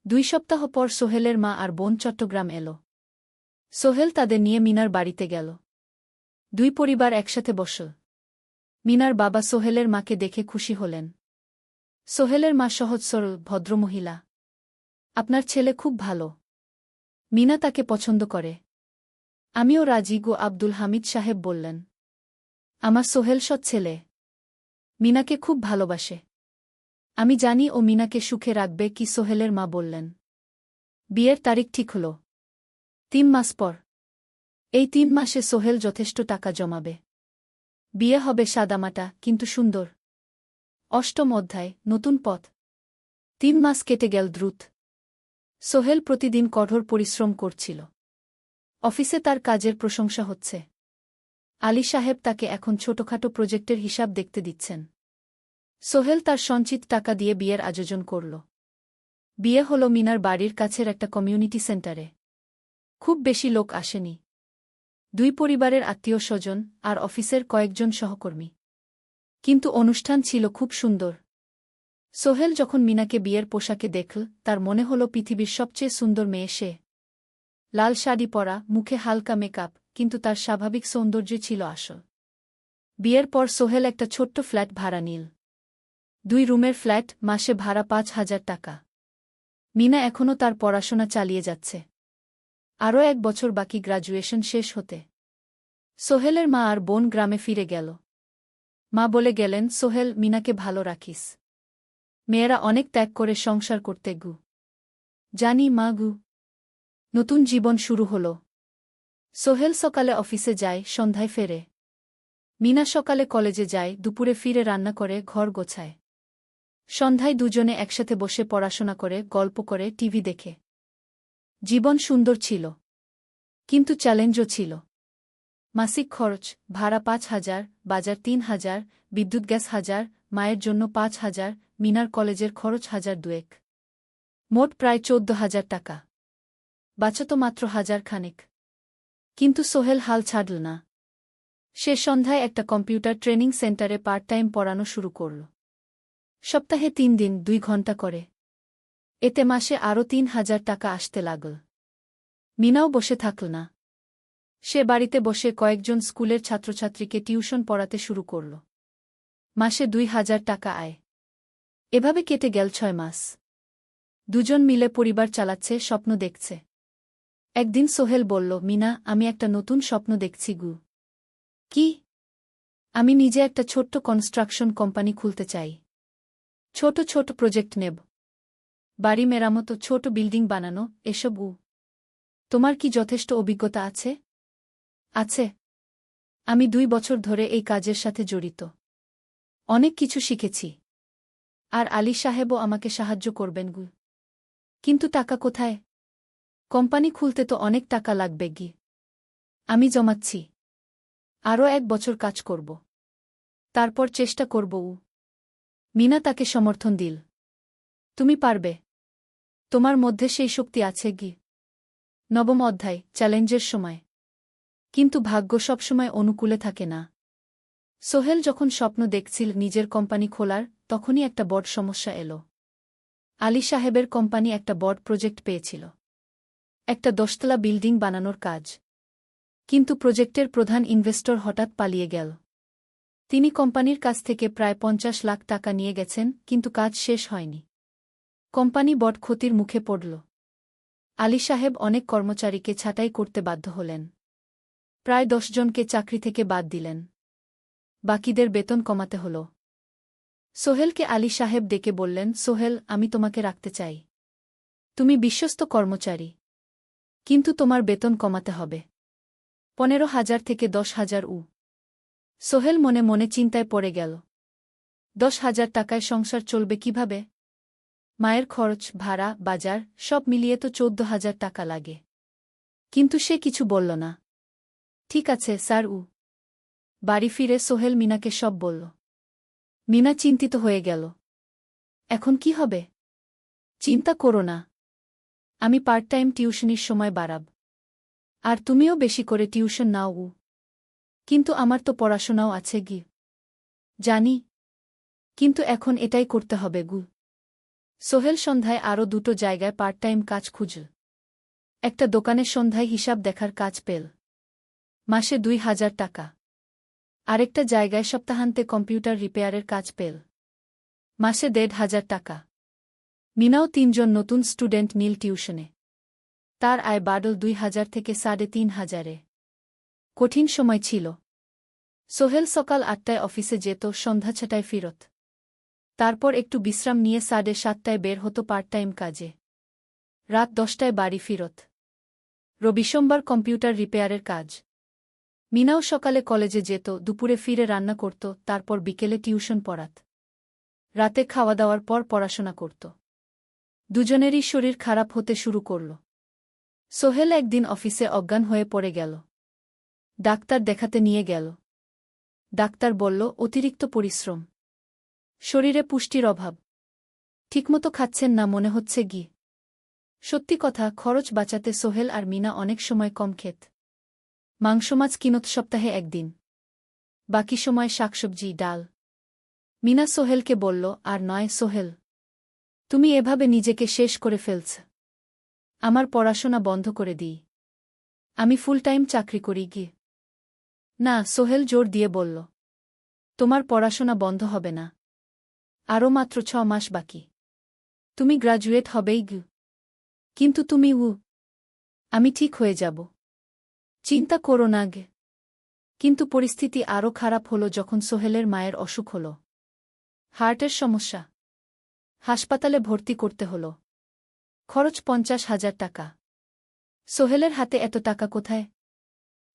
2 সপ্তাহ পর সোহেলের মা আর বোন চট্টগ্রাম এলো। সোহেল তাদের নিয়ে মিনার বাড়িতে গেল। 2 পরিবার একসাথে বসল। মিনার বাবা সোহেলের মাকে দেখে খুশি হলেন। সোহেলের মা সহজ সরল ভদ্রমহিলা। আপনার ছেলে খুব ভালো। মিনা তাকে পছন্দ করে। আমিও রাজি। আব্দুল হামিদ সাহেব বললেন। আমার সোহেল সৎ ছেলে। মিনাকে খুব ভালোবাসে। আমি জানি ও মিনাকে সুখে রাখবে। কি সোহেলের মা বললেন। বিয়ের তারিখ ঠিক হল 3 মাস পর। এই 3 মাসে সোহেল যথেষ্ট টাকা জমাবে। বিয়ে হবে সাদামাটা কিন্তু সুন্দর। 8ম অধ্যায়, নতুন পথ। 3 মাস কেটে গেল দ্রুত। সোহেল প্রতিদিন কঠোর পরিশ্রম করছিল। অফিসে তার কাজের প্রশংসা হচ্ছে। আলী সাহেব তাকে এখন ছোটখাটো প্রজেক্টের হিসাব দেখতে দিচ্ছেন। সোহেল তার সঞ্চিত টাকা দিয়ে বিয়ের আয়োজন করল। বিয়ে হল মিনার বাড়ির কাছের একটা কমিউনিটি সেন্টারে। খুব বেশি লোক আসেনি। 2 পরিবারের আত্মীয় স্বজন আর অফিসের কয়েকজন সহকর্মী। কিন্তু অনুষ্ঠান ছিল খুব সুন্দর। সোহেল যখন মিনাকে বিয়ের পোশাকে দেখল, তার মনে হল পৃথিবীর সবচেয়ে সুন্দর মেয়ে সে। লাল শাড়ি পরা, মুখে হালকা মেকআপ, কিন্তু তার স্বাভাবিক সৌন্দর্য ছিল আসল। বিয়ের পর সোহেল একটা ছোট্ট ফ্ল্যাট ভাড়া নিল। 2 রুমের ফ্ল্যাট, মাসে ভাড়া 5,000 টাকা। মিনা এখনও তার পড়াশোনা চালিয়ে যাচ্ছে। আরও 1 বছর বাকি গ্র্যাজুয়েশন শেষ হতে। সোহেলের মা আর বোন গ্রামে ফিরে গেল। মা বলে গেলেন, সোহেল, মিনাকে ভালো রাখিস। মেয়েরা অনেক ত্যাগ করে সংসার করতে। জানি মা। নতুন জীবন শুরু হল। সোহেল সকালে অফিসে যায়, সন্ধ্যায় ফেরে। মিনা সকালে কলেজে যায়, দুপুরে ফিরে রান্না করে, ঘর গোছায়। সন্ধ্যায় দুজনে একসাথে বসে পড়াশোনা করে, গল্প করে, টিভি দেখে। জীবন সুন্দর ছিল, কিন্তু চ্যালেঞ্জও ছিল। মাসিক খরচ, ভাড়া ৫,০০০, বাজার ৩,০০০, বিদ্যুৎ গ্যাস ১,০০০, মায়ের জন্য ৫,০০০, মিনার কলেজের খরচ ১,০০০ মোট প্রায় ১৪,০০০ টাকা। বাঁচত মাত্র ১,০০০ খানেক। কিন্তু সোহেল হাল ছাড়ল না। সে সন্ধ্যায় একটা কম্পিউটার ট্রেনিং সেন্টারে পার্ট টাইম পড়ানো শুরু করল। সপ্তাহে ৩ দিন ২ ঘণ্টা করে। এতে মাসে আরও ৩,০০০ টাকা আসতে লাগল। মিনাও বসে থাকল না। সে বাড়িতে বসে কয়েকজন স্কুলের ছাত্রছাত্রীকে টিউশন পড়াতে শুরু করল। মাসে ২,০০০ টাকা আয়। এভাবে কেটে গেল ৬ মাস। দুজন মিলে পরিবার চালাচ্ছে, স্বপ্ন দেখছে। একদিন সোহেল বলল, মিনা, আমি একটা নতুন স্বপ্ন দেখছি গু। কি? আমি নিজে একটা ছোট্ট কনস্ট্রাকশন কোম্পানি খুলতে চাই। ছোট ছোট প্রজেক্ট নেব। বাড়ি মেরামত, ছোট বিল্ডিং বানানো, এসব। তোমার কি যথেষ্ট অভিজ্ঞতা আছে? আছে। আমি ২ বছর ধরে এই কাজের সাথে জড়িত। অনেক কিছু শিখেছি। আর আলী সাহেবও আমাকে সাহায্য করবেন গু। কিন্তু টাকা কোথায়? কোম্পানি খুলতে তো অনেক টাকা লাগবে গি। আমি জমাচ্ছি। আরও ১ বছর কাজ করব। তারপর চেষ্টা করব। মিনা তাকে সমর্থন দিল। তুমি পারবে। তোমার মধ্যে সেই শক্তি আছে গি। নবম অধ্যায়, চ্যালেঞ্জের সময়। কিন্তু ভাগ্য সবসময় অনুকূলে থাকে না। সোহেল যখন স্বপ্ন দেখছিল নিজের কোম্পানি খোলার, তখনই একটা বড় সমস্যা এল। আলী সাহেবের কোম্পানি একটা বড় প্রজেক্ট পেয়েছিল। একটা ১০তলা বিল্ডিং বানানোর কাজ। কিন্তু প্রজেক্টের প্রধান ইনভেস্টর হঠাৎ পালিয়ে গেল। তিনি কোম্পানির কাছ থেকে প্রায় ৫০ লাখ টাকা নিয়ে গেছেন, কিন্তু কাজ শেষ হয়নি। কোম্পানি বড় ক্ষতির মুখে পড়ল। আলী সাহেব অনেক কর্মচারীকে ছাঁটাই করতে বাধ্য হলেন। প্রায় ১০ জনকে চাকরি থেকে বাদ দিলেন। বাকিদের বেতন কমাতে হল। সোহেলকে আলী সাহেব ডেকে বললেন, সোহেল, আমি তোমাকে রাখতে চাই। তুমি বিশ্বস্ত কর্মচারী। কিন্তু তোমার বেতন কমাতে হবে। ১৫,০০০ থেকে ১০,০০০। সোহেল মনে মনে চিন্তায় পড়ে গেল। ১০,০০০ টাকায় সংসার চলবে কিভাবে? মায়ের খরচ, ভাড়া, বাজার সব মিলিয়ে তো ১৪,০০০ টাকা লাগে। কিন্তু সে কিছু বলল না। ঠিক আছে স্যার। বাড়ি ফিরে সোহেল মিনাকে সব বলল। মিনা চিন্তিত হয়ে গেল। এখন কি হবে? চিন্তা করো না। আমি পার্ট টাইম টিউশনির সময় বাড়াব। আর তুমিও বেশি করে টিউশন নাও। কিন্তু আমার তো পড়াশোনাও আছে গি। জানি। কিন্তু এখন এটাই করতে হবে গু। সোহেল সন্ধ্যায় আরও ২টো জায়গায় পার্ট টাইম কাজ খুঁজল। একটা দোকানে সন্ধ্যায় হিসাব দেখার কাজ পেল। মাসে ২,০০০ টাকা। আরেকটা জায়গায় সপ্তাহান্তে কম্পিউটার রিপেয়ারের কাজ পেল। মাসে ১,৫০০ টাকা। মিনাও ৩ জন নতুন স্টুডেন্ট নিল টিউশনে। তার আয় বাড়ল ২,০০০ থেকে ৩,৫০০। কঠিন সময় ছিল। সোহেল সকাল ৮টায় অফিসে যেত, সন্ধ্যা ৬টায় ফিরত। তারপর একটু বিশ্রাম নিয়ে ৭:৩০টায় বের হতো পার্ট টাইম কাজে। রাত ১০টায় বাড়ি ফিরত। রবি সোমবার কম্পিউটার রিপেয়ারের কাজ। মিনাও সকালে কলেজে যেত, দুপুরে ফিরে রান্না করত, তারপর বিকেলে টিউশন পড়াত। রাতে খাওয়া দাওয়ার পর পড়াশোনা করত। দুজনেরই শরীর খারাপ হতে শুরু করল। সোহেল একদিন অফিসে অজ্ঞান হয়ে পড়ে গেল। ডাক্তার দেখাতে নিয়ে গেল। ডাক্তার বলল, অতিরিক্ত পরিশ্রম। শরীরে পুষ্টির অভাব। ঠিকমতো খাচ্ছেন না মনে হচ্ছে গি। সত্যি কথা, খরচ বাঁচাতে সোহেল আর মিনা অনেক সময় কম খেত। মাংস মাছ কিনত সপ্তাহে ১ দিন। বাকি সময় শাকসবজি, ডাল। মিনা সোহেলকে বলল, আর নয় সোহেল। তুমি এভাবে নিজেকে শেষ করে ফেলছ। আমার পড়াশোনা বন্ধ করে দিই। আমি ফুল টাইম চাকরি করি গি। না, সোহেল জোর দিয়ে বলল। তোমার পড়াশোনা বন্ধ হবে না। আরও মাত্র ৬ মাস বাকি। তুমি গ্রাজুয়েট হবেই গি। কিন্তু তুমি। আমি ঠিক হয়ে যাব। চিন্তা করো না গে। কিন্তু পরিস্থিতি আরও খারাপ হল যখন সোহেলের মায়ের অসুখ হল। হার্টের সমস্যা। হাসপাতালে ভর্তি করতে হল। খরচ ৫০,০০০ টাকা। সোহেলের হাতে এত টাকা কোথায়?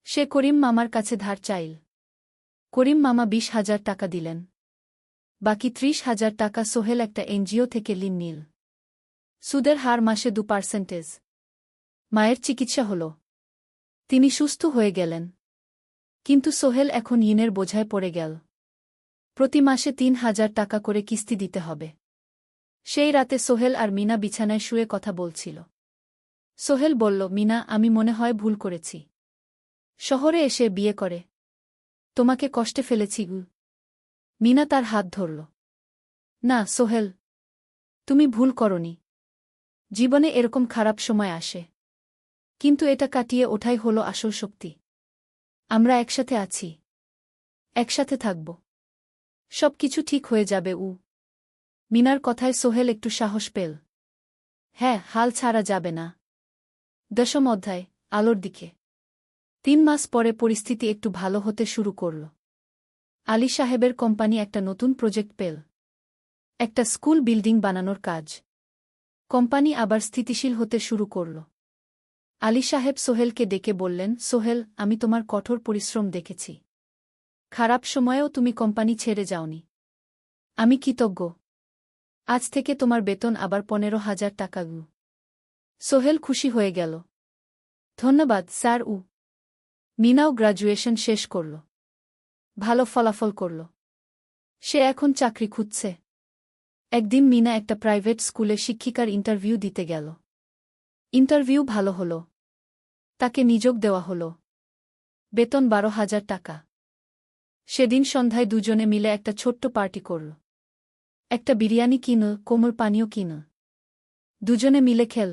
সে করিম মামার কাছে ধার চাইল। করিম মামা 20,000 টাকা দিলেন। বাকি 30,000 টাকা সোহেল একটা এনজিও থেকে ঋণ নিল। সুদের হার মাসে 2%। মায়ের চিকিৎসা হল। তিনি সুস্থ হয়ে গেলেন। কিন্তু সোহেল এখন ঋণের বোঝায় পড়ে গেল। প্রতি মাসে 3,000 টাকা করে কিস্তি দিতে হবে। সেই রাতে সোহেল আর মিনা বিছানায় শুয়ে কথা বলছিল। সোহেল বলল, মিনা, আমি মনে হয় ভুল করেছি। শহরে এসে বিয়ে করে তোমাকে কষ্টে ফেলেছি গু। মিনা তার হাত ধরল। না সোহেল, তুমি ভুল করনি। জীবনে এরকম খারাপ সময় আসে, কিন্তু এটা কাটিয়ে ওঠাই হলো আসল শক্তি। আমরা একসাথে আছি, একসাথে থাকব। সব কিছু ঠিক হয়ে যাবে। মিনার কথায় সোহেল একটু সাহস পেল। হ্যাঁ, হাল ছাড়া যাবে না। 10ম অধ্যায়, আলোর দিকে। 3 মাস পরে পরিস্থিতি একটু ভালো হতে শুরু করল। আলী সাহেবের কোম্পানি একটা নতুন প্রজেক্ট পেল। একটা স্কুল বিল্ডিং বানানোর কাজ। কোম্পানি আবার স্থিতিশীল হতে শুরু করল। আলী সাহেব সোহেলকে ডেকে বললেন, সোহেল, আমি তোমার কঠোর পরিশ্রম দেখেছি। খারাপ সময়েও তুমি কোম্পানি ছেড়ে যাওনি। আমি কৃতজ্ঞ। আজ থেকে তোমার বেতন আবার 15,000 টাকা। সোহেল খুশি হয়ে গেল। ধন্যবাদ স্যার। মিনাও গ্র্যাজুয়েশন শেষ করল। ভালো ফলাফল করল। সে এখন চাকরি খুঁজছে। একদিন মিনা একটা প্রাইভেট স্কুলে শিক্ষিকার ইন্টারভিউ দিতে গেল। ইন্টারভিউ ভালো হল। তাকে নিযোগ দেওয়া হল। বেতন 12,000 টাকা। সেদিন সন্ধ্যায় দুজনে মিলে একটা ছোট্ট পার্টি করল। একটা বিরিয়ানি কিনল, কোমল পানীয় কিনল। দুজনে মিলে খেল।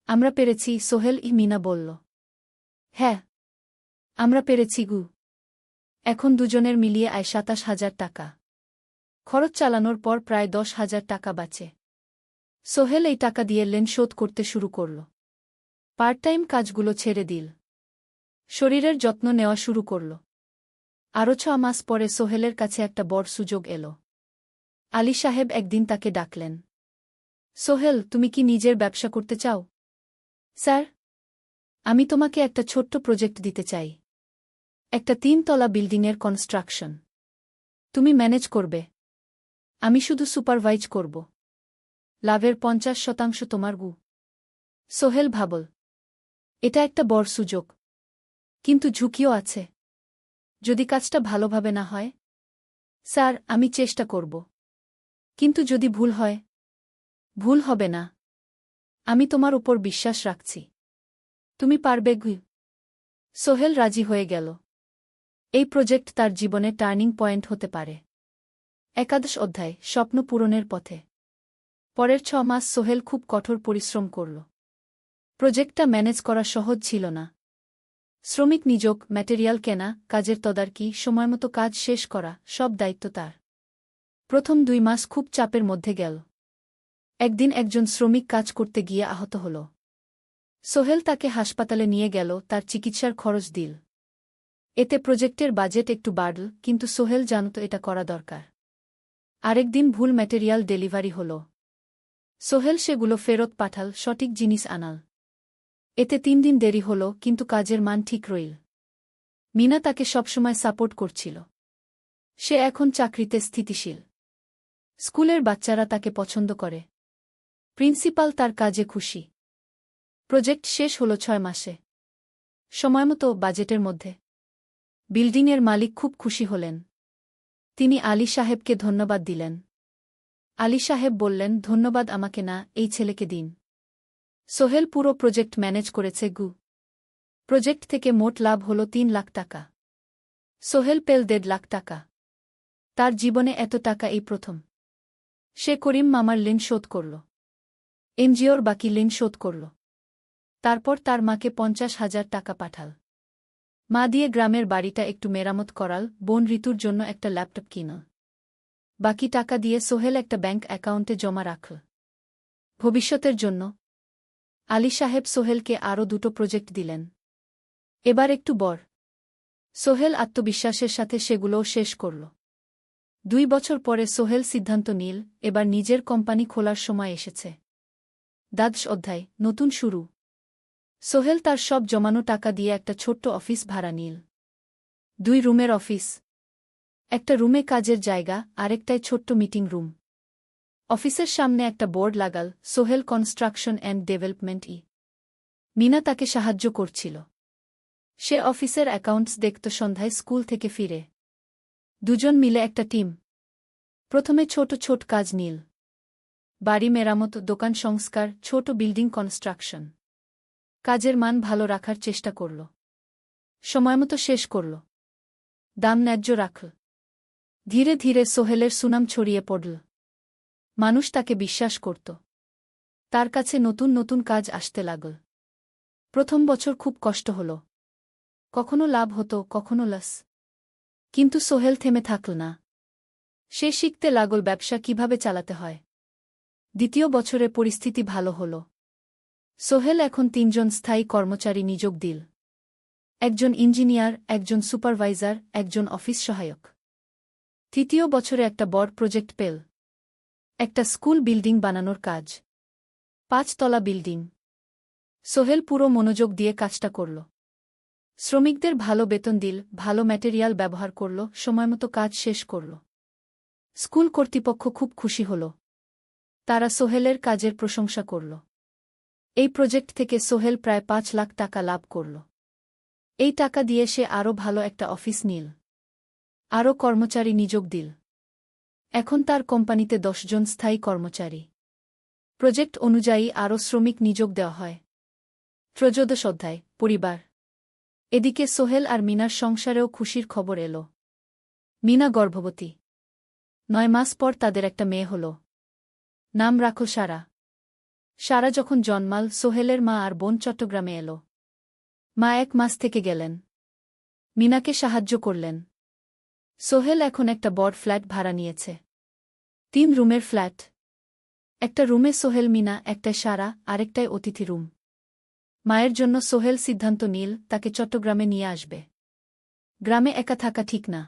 আমরা পেরেছি সোহেল, মিনা বলল। হ্যাঁ, আমরা পেরেছি গু। এখন দুজনের মিলিয়ে আয় 27,000 টাকা। খরচ চালানোর পর প্রায় 10,000 টাকা বাঁচে। সোহেল এই টাকা দিয়ে লেন শোধ করতে শুরু করল। পার্ট টাইম কাজগুলো ছেড়ে দিল। শরীরের যত্ন নেওয়া শুরু করল। আরও 6 মাস পরে সোহেলের কাছে একটা বড় সুযোগ এল। আলী সাহেব একদিন তাকে ডাকলেন। সোহেল, তুমি কি নিজের ব্যবসা করতে চাও? স্যার, আমি তোমাকে একটা ছোট্ট প্রজেক্ট দিতে চাই। একটা 3 তলা বিল্ডিংয়ের কনস্ট্রাকশন। তুমি ম্যানেজ করবে, আমি শুধু সুপারভাইজ করব। লাভের 50% তোমার গু। সোহেল ভাবল, এটা একটা বড় সুযোগ, কিন্তু ঝুঁকিও আছে। যদি কাজটা ভালোভাবে না হয়? স্যার, আমি চেষ্টা করব। কিন্তু যদি ভুল হয়? ভুল হবে না। আমি তোমার উপর বিশ্বাস রাখছি। তুমি পারবে গু। সোহেল রাজি হয়ে গেল। এই প্রজেক্ট তার জীবনে টার্নিং পয়েন্ট হতে পারে। 11 অধ্যায়, স্বপ্ন পূরণের পথে। পরের 6 মাস সোহেল খুব কঠোর পরিশ্রম করল। প্রজেক্টটা ম্যানেজ করা সহজ ছিল না। শ্রমিক নিযোগ, ম্যাটেরিয়াল কেনা, কাজের তদারকি, সময়মতো কাজ শেষ করা, সব দায়িত্ব তার। প্রথম 2 মাস খুব চাপের মধ্যে গেল। একদিন একজন শ্রমিক কাজ করতে গিয়ে আহত হল। সোহেল তাকে হাসপাতালে নিয়ে গেল, তার চিকিৎসার খরচ দিল। এতে প্রজেক্টের বাজেট একটু বাড়ল, কিন্তু সোহেল জানত এটা করা দরকার। আরেকদিন ভুল ম্যাটেরিয়াল ডেলিভারি হল। সোহেল সেগুলো ফেরত পাঠাল, সঠিক জিনিস আনাল। এতে 3 দিন দেরি হল, কিন্তু কাজের মান ঠিক রইল। মিনা তাকে সবসময় সাপোর্ট করছিল। সে এখন চাকরিতে স্থিতিশীল। স্কুলের বাচ্চারা তাকে পছন্দ করে। প্রিন্সিপাল তার কাজে খুশি। প্রজেক্ট শেষ হল 6 মাসে। সময়মতো, বাজেটের মধ্যে। বিল্ডিংয়ের মালিক খুব খুশি হলেন। তিনি আলী সাহেবকে ধন্যবাদ দিলেন। আলী সাহেব বললেন, ধন্যবাদ আমাকে না, এই ছেলেকে দিন। সোহেল পুরো প্রজেক্ট ম্যানেজ করেছে গু। প্রজেক্ট থেকে মোট লাভ হল 3 লাখ টাকা। সোহেল পেল 1.5 লাখ টাকা। তার জীবনে এত টাকা এই প্রথম। সে করিম মামার ঋণ শোধ করল। এনজিওর বাকি ঋণ শোধ করল। তারপর তার মাকে 50,000 টাকা পাঠাল। মা দিয়ে গ্রামের বাড়িটা একটু মেরামত করাল, বোন ঋতুর জন্য একটা ল্যাপটপ কিনল। বাকি টাকা দিয়ে সোহেল একটা ব্যাংক অ্যাকাউন্টে জমা রাখল ভবিষ্যতের জন্য। আলী সাহেব সোহেলকে আরও 2টো প্রজেক্ট দিলেন। এবার একটু বড়। সোহেল আত্মবিশ্বাসের সাথে সেগুলোও শেষ করল। 2 বছর পরে সোহেল সিদ্ধান্ত নিল, এবার নিজের কোম্পানি খোলার সময় এসেছে। 10 অধ্যায়, নতুন শুরু। সোহেল তার সব জমানো টাকা দিয়ে একটা ছোট্ট অফিস ভাড়া নিল। 2 রুমের অফিস। একটা রুমে কাজের জায়গা, আরেকটায় ছোট্ট মিটিং রুম। অফিসের সামনে একটা বোর্ড লাগাল, Sohel construction and development. Mina তাকে সাহায্য করছিল। সে অফিসের অ্যাকাউন্টস দেখত সন্ধ্যায় স্কুল থেকে ফিরে। দুজন মিলে একটা টিম। প্রথমে ছোট ছোট কাজ নীল। বাড়ি মেরামত, দোকান সংস্কার, ছোট বিল্ডিং কনস্ট্রাকশন। কাজের মান ভালো রাখার চেষ্টা করল। সময়মতো শেষ করল। দাম ন্যায্য রাখল। ধীরে ধীরে সোহেলের সুনাম ছড়িয়ে পড়ল। মানুষ তাকে বিশ্বাস করত। তার কাছে নতুন নতুন কাজ আসতে লাগল। প্রথম বছর খুব কষ্ট হল। কখনো লাভ হতো, কখনো লস। কিন্তু সোহেল থেমে থাকল না। সে শিখতে লাগল ব্যবসা কিভাবে চালাতে হয়। দ্বিতীয় বছরে পরিস্থিতি ভালো হল। সোহেল এখন ৩ জন স্থায়ী কর্মচারী নিয়োগ দিল। একজন ইঞ্জিনিয়ার, একজন সুপারভাইজার, একজন অফিস সহায়ক। তৃতীয় বছরে একটা বড় প্রজেক্ট পেল। একটা স্কুল বিল্ডিং বানানোর কাজ। ৫ তলা বিল্ডিং। সোহেল পুরো মনোযোগ দিয়ে কাজটা করল। শ্রমিকদের ভালো বেতন দিল, ভালো ম্যাটেরিয়াল ব্যবহার করল, সময়মতো কাজ শেষ করল। স্কুল কর্তৃপক্ষ খুব খুশি হল। তারা সোহেলের কাজের প্রশংসা করল। এই প্রজেক্ট থেকে সোহেল প্রায় ৫ লাখ টাকা লাভ করল। এই টাকা দিয়ে সে আরও ভালো একটা অফিস নিল। আরও কর্মচারী নিয়োগ দিল। এখন তার কোম্পানিতে ১০ জন স্থায়ী কর্মচারী। প্রজেক্ট অনুযায়ী আরও শ্রমিক নিয়োগ দেওয়া হয়। ১৪ অধ্যায়, পরিবার। এদিকে সোহেল আর মিনার সংসারেও খুশির খবর এল। মিনা গর্ভবতী। ৯ মাস পর তাদের একটা মেয়ে হল। নাম রাখল সারা। সারা যখন জন্মাল, সোহেলের মা আর বোন চট্টগ্রামে এল। মা ১ মাস থেকে গেলেন। মিনাকে সাহায্য করলেন। সোহেল এখন একটা বড় ফ্ল্যাট ভাড়া নিয়েছে। ৩ রুমের ফ্ল্যাট। একটা রুমে সোহেল, মিনা, একটায় সারা, আরেকটায় অতিথি রুম। মায়ের জন্য সোহেল সিদ্ধান্ত নিল তাকে চট্টগ্রামে নিয়ে আসবে। গ্রামে একা থাকা ঠিক না।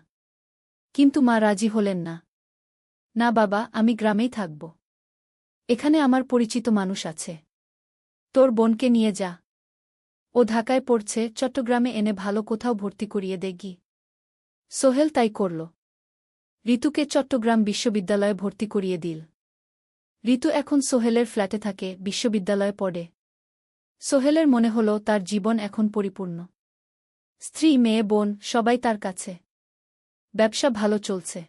কিন্তু মা রাজি হলেন না। না বাবা, আমি গ্রামেই থাকব। এখানে আমার পরিচিত মানুষ আছে। তোর বোনকে নিয়ে যা। ও ঢাকায় পড়ছে, চট্টগ্রামে এনে ভালো কোথাও ভর্তি করিয়ে দেগি। সোহেল তাই করল। ঋতুকে চট্টগ্রাম বিশ্ববিদ্যালয়ে ভর্তি করিয়ে দিল। ঋতু এখন সোহেলের ফ্ল্যাটে থাকে, বিশ্ববিদ্যালয়ে পড়ে। সোহেলের মনে হল তার জীবন এখন পরিপূর্ণ। স্ত্রী, মেয়ে, বোন সবাই তার কাছে। ব্যবসা ভালো চলছে।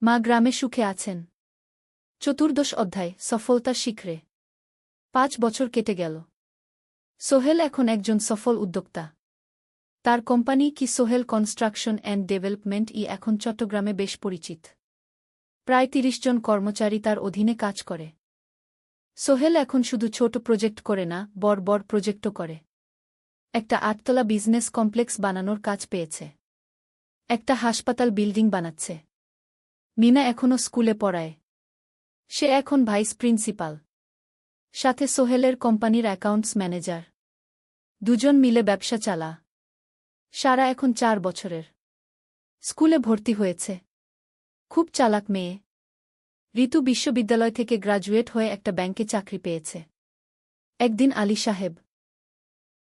মা গ্রামে সুখে আছেন। ১৪ অধ্যায়, সফলতার শিখরে। ৫ বছর কেটে গেল। সোহেল এখন একজন সফল উদ্যোক্তা। তার কোম্পানি কি সোহেল কনস্ট্রাকশন অ্যান্ড ডেভেলপমেন্ট এখন চট্টগ্রামে বেশ পরিচিত। প্রায় ৩০ জন কর্মচারী তার অধীনে কাজ করে। সোহেল এখন শুধু ছোট প্রজেক্ট করে না, বড় বড় প্রজেক্টও করে। একটা ৮ তলা বিজনেস কমপ্লেক্স বানানোর কাজ পেয়েছে। একটা হাসপাতাল বিল্ডিং বানাচ্ছে। মিনা এখনও স্কুলে পড়ায়। সে এখন ভাইস প্রিন্সিপাল। সাথে সোহেলের কোম্পানির অ্যাকাউন্টস ম্যানেজার। দুজন মিলে ব্যবসা চালা। সারা এখন ৪ বছরের। স্কুলে ভর্তি হয়েছে। খুব চালাক মেয়ে। ঋতু বিশ্ববিদ্যালয় থেকে গ্রাজুয়েট হয়ে একটা ব্যাংকে চাকরি পেয়েছে। একদিন আলী সাহেব